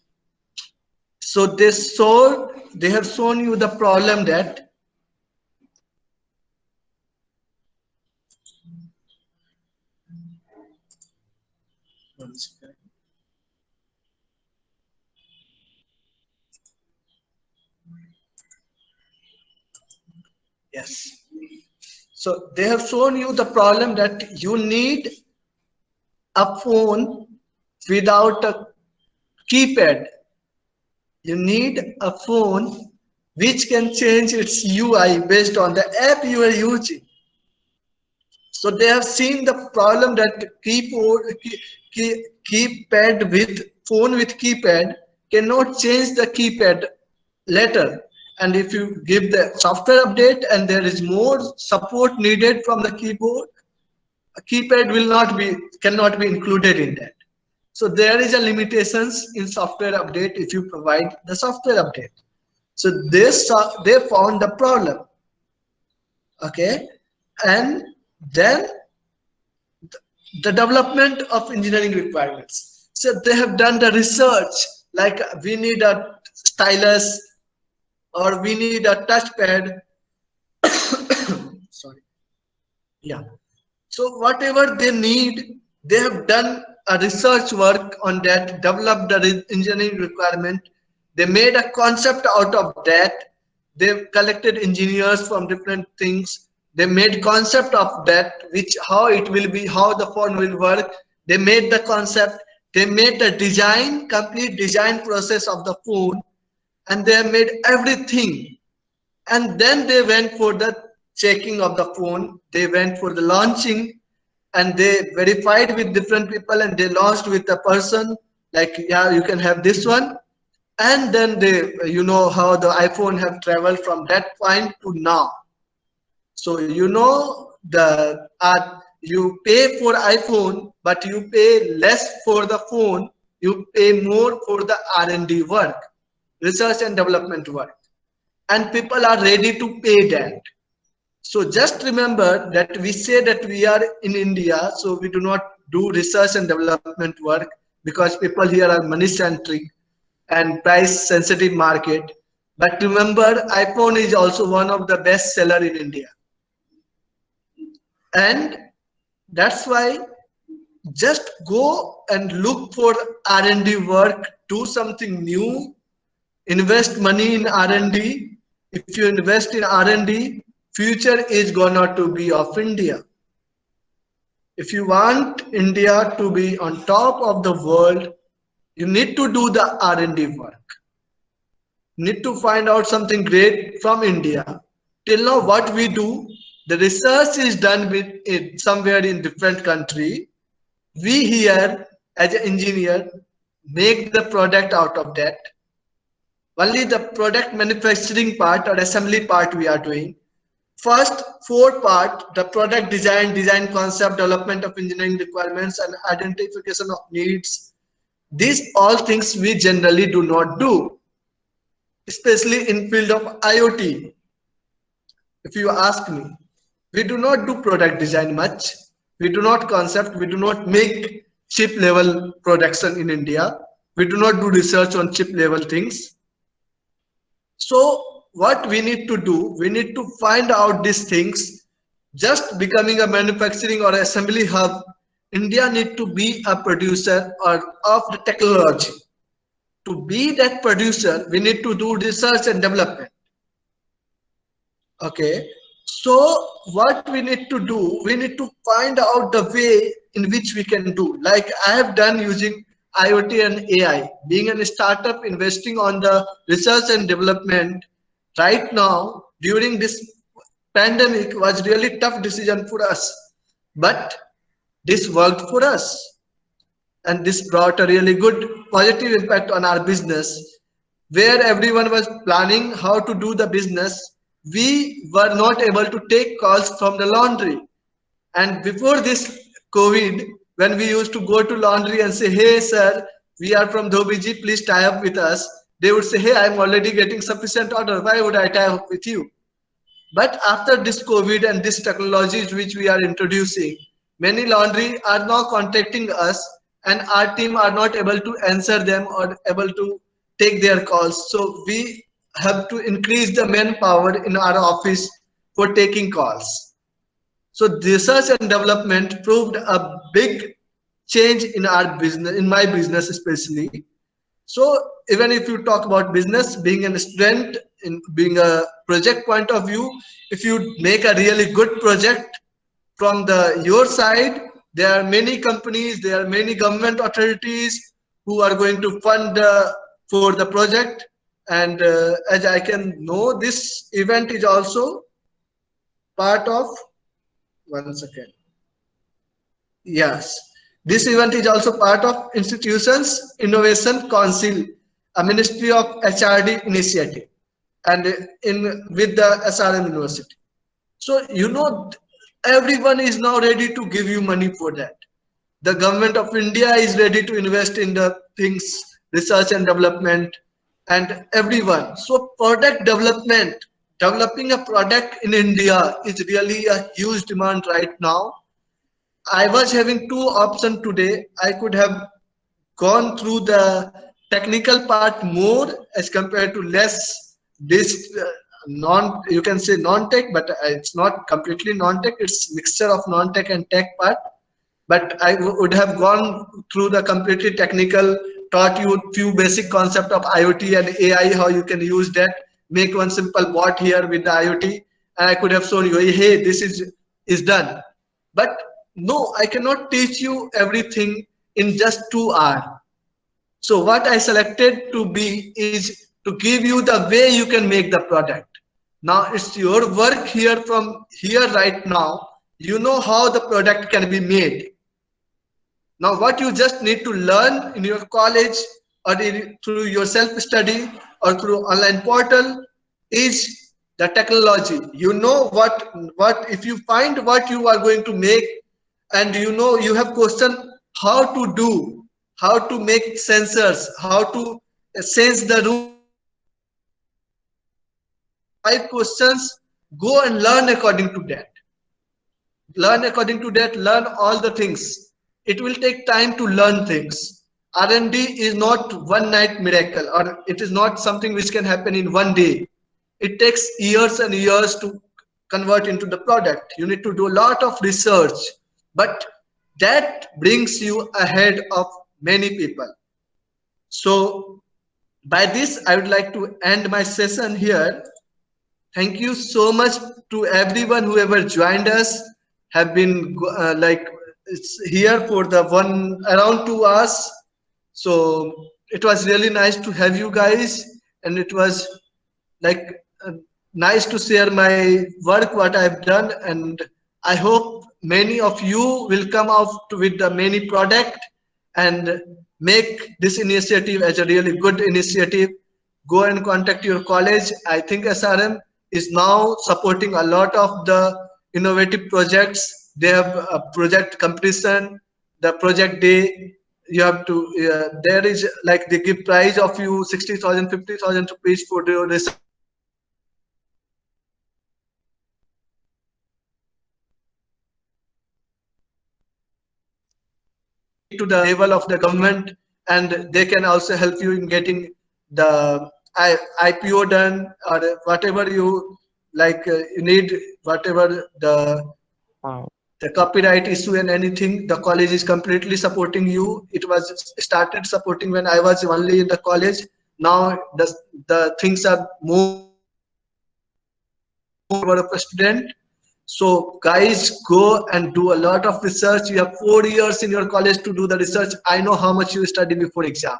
So they have shown you the problem that yes. So they have shown you the problem that you need a phone without a keypad. You need a phone which can change its UI based on the app you are using. So they have seen the problem that keypad with phone with keypad cannot change the keypad later. And if you give the software update and there is more support needed from the keyboard, a keypad cannot be included in that. So there is a limitations in software update if you provide the software update. So they found the problem. Okay, and then the development of engineering requirements. So they have done the research, like we need a stylus or we need a touchpad. Sorry. Yeah. So whatever they need, they have done a research work on that, developed the engineering requirement. They made a concept out of that. They collected engineers from different things. They made concept of that, how it will be, how the phone will work. They made the concept. They made the design, complete design process of the phone, and they made everything. And then they went for the checking of the phone. They went for the launching, and they verified with different people, and they launched with a person like, yeah, you can have this one. And then they, you know how the iPhone have traveled from that point to now. So you know you pay for iPhone, but you pay less for the phone. You pay more for the R&D work, research and development work, and people are ready to pay that. So just remember that we say that we are in India, so we do not do research and development work because people here are money centric and price sensitive market. But remember, iPhone is also one of the best seller in India. And that's why just go and look for R&D work, do something new, invest money in R&D. If you invest in R&D, future is gonna to be of India. If you want India to be on top of the world, you need to do the R&D work. You need to find out something great from India. Till now, what we do, the research is done with somewhere in different country. We here, as an engineer, make the product out of that. Only the product manufacturing part or assembly part we are doing. First 4 part, the product design concept, development of engineering requirements, and identification of needs. These all things we generally do not do, especially in field of IoT. If you ask me, we do not do product design much. We do not concept, we do not make chip level production in India. We do not do research on chip level things. So what we need to do, we need to find out these things. Just becoming a manufacturing or assembly hub, India need to be a producer of the technology. To be that producer, we need to do research and development. Okay, so what we need to do, we need to find out the way in which we can do. Like I have done using IoT and AI, being a startup, investing on the research and development right now during this pandemic was really tough decision for us, but this worked for us, and this brought a really good positive impact on our business. Where everyone was planning how to do the business, we were not able to take calls from the laundry. And before this COVID, when we used to go to laundry and say, hey sir, we are from Dhobiji, please tie up with us, they would say, hey, I'm already getting sufficient order, why would I tie up with you? But after this COVID and this technologies which we are introducing, many laundry are now contacting us and our team are not able to answer them or able to take their calls. So we have to increase the manpower in our office for taking calls. So research and development proved a big change in our business, in my business especially. So even if you talk about business, being a student, in being a project point of view, if you make a really good project from your side, there are many companies, there are many government authorities who are going to fund for the project. And as I can know, this event is also part of, one second. Yes, this event is also part of Institutions Innovation Council, a Ministry of HRD initiative, and with the SRM University. So everyone is now ready to give you money for that. The government of India is ready to invest in the things, research and development, and everyone. So product development, developing a product in India is really a huge demand right now. I was having two options today. I could have gone through the technical part more as compared to less this you can say non-tech, but it's not completely non-tech. It's mixture of non-tech and tech part. But I would have gone through the completely technical, taught you few basic concept of IoT and AI, how you can use that, make one simple bot here with the IoT, and I could have shown you, hey, this is done. But no, I cannot teach you everything in just 2 hours. So what I selected to be is to give you the way you can make the product. Now it's your work here from here right now. You know how the product can be made. Now what you just need to learn in your college or through your self-study or through online portal is the technology. You know what if you find what you are going to make, and you have question how to do, how to make sensors, how to sense the room. 5 questions, go and learn according to that. Learn according to that, learn all the things. It will take time to learn things. R&D is not one night miracle, or it is not something which can happen in one day. It takes years and years to convert into the product. You need to do a lot of research, but that brings you ahead of many people. So by this, I would like to end my session here. Thank you so much to everyone who ever joined us, have been it's here for the around 2 hours. So it was really nice to have you guys, and it was like nice to share my work, what I've done, and I hope many of you will come out with the many product and make this initiative as a really good initiative. Go and contact your college. I think SRM is now supporting a lot of the innovative projects. They have a project completion, the project day. You have to, there is like they give prize of you 60,000, 50,000 rupees for your research. To the level of the government, and they can also help you in getting the IPO done, or whatever you like you need, whatever the copyright issue and anything. The college is completely supporting you. It was started supporting when I was only in the college. Now the things are more of a student. So guys, go and do a lot of research. You have 4 years in your college to do the research. I know how much you study before exam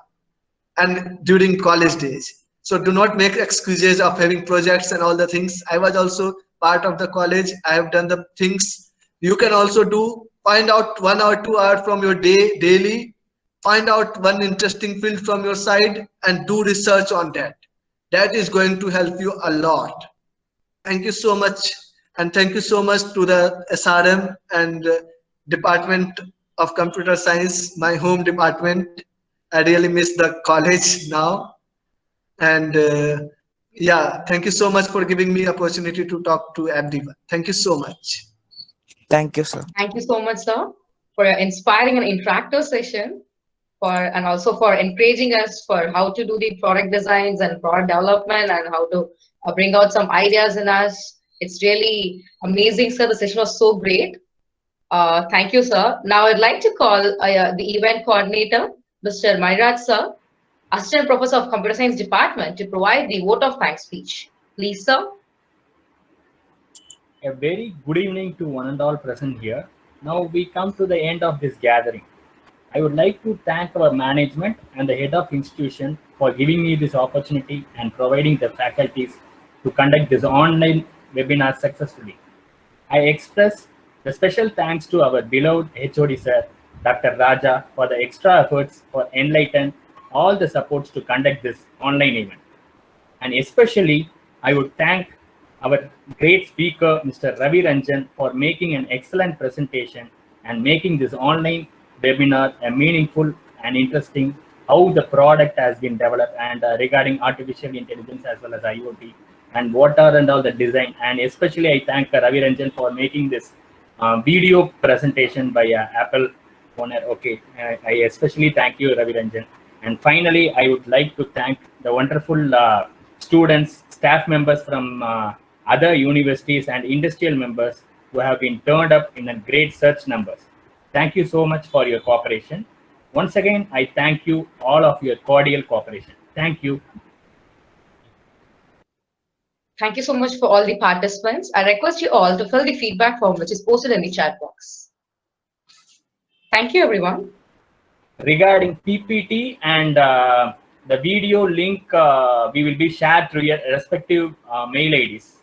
and during college days. So do not make excuses of having projects and all the things. I was also part of the college. I have done the things. You can also do, find out 1 or 2 hours from your day daily, find out one interesting field from your side and do research on that. That is going to help you a lot. Thank you so much. And thank you so much to the SRM and Department of Computer Science, my home department. I really miss the college now. And yeah, thank you so much for giving me opportunity to talk to everyone. Thank you so much. Thank you, sir. Thank you so much, sir, for your inspiring and interactive session. and also for encouraging us for how to do the product designs and product development and how to bring out some ideas in us. It's really amazing, sir. The session was so great. Thank you, sir. Now I'd like to call the event coordinator, Mr. Mairaj, sir, Assistant Professor of Computer Science Department, to provide the vote of thanks speech. Please, sir. A very good evening to one and all present here. Now we come to the end of this gathering. I would like to thank our management and the head of institution for giving me this opportunity and providing the faculties to conduct this online webinar successfully. I express the special thanks to our beloved HOD sir, Dr. Raja, for the extra efforts for enlighten all the supports to conduct this online event. And especially, I would thank our great speaker, Mr. Ravi Ranjan, for making an excellent presentation and making this online webinar a meaningful and interesting how the product has been developed and regarding artificial intelligence as well as IoT and what are and all the design. And especially I thank Ravi Ranjan for making this video presentation by Apple owner. Okay, I especially thank you, Ravi Ranjan. And finally, I would like to thank the wonderful students, staff members from other universities and industrial members who have been turned up in a great search numbers. Thank you so much for your cooperation. Once again, I thank you all of your cordial cooperation. Thank you. Thank you so much for all the participants. I request you all to fill the feedback form which is posted in the chat box. Thank you, everyone. Regarding PPT and the video link, we will be shared through your respective mail IDs.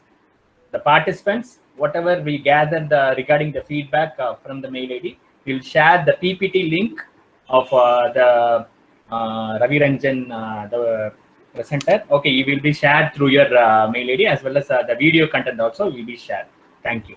The participants, whatever we gather regarding the feedback from the mail ID, we'll share the PPT link of the Ravi Ranjan, the presenter. Okay, it will be shared through your mail ID as well as the video content also will be shared. Thank you.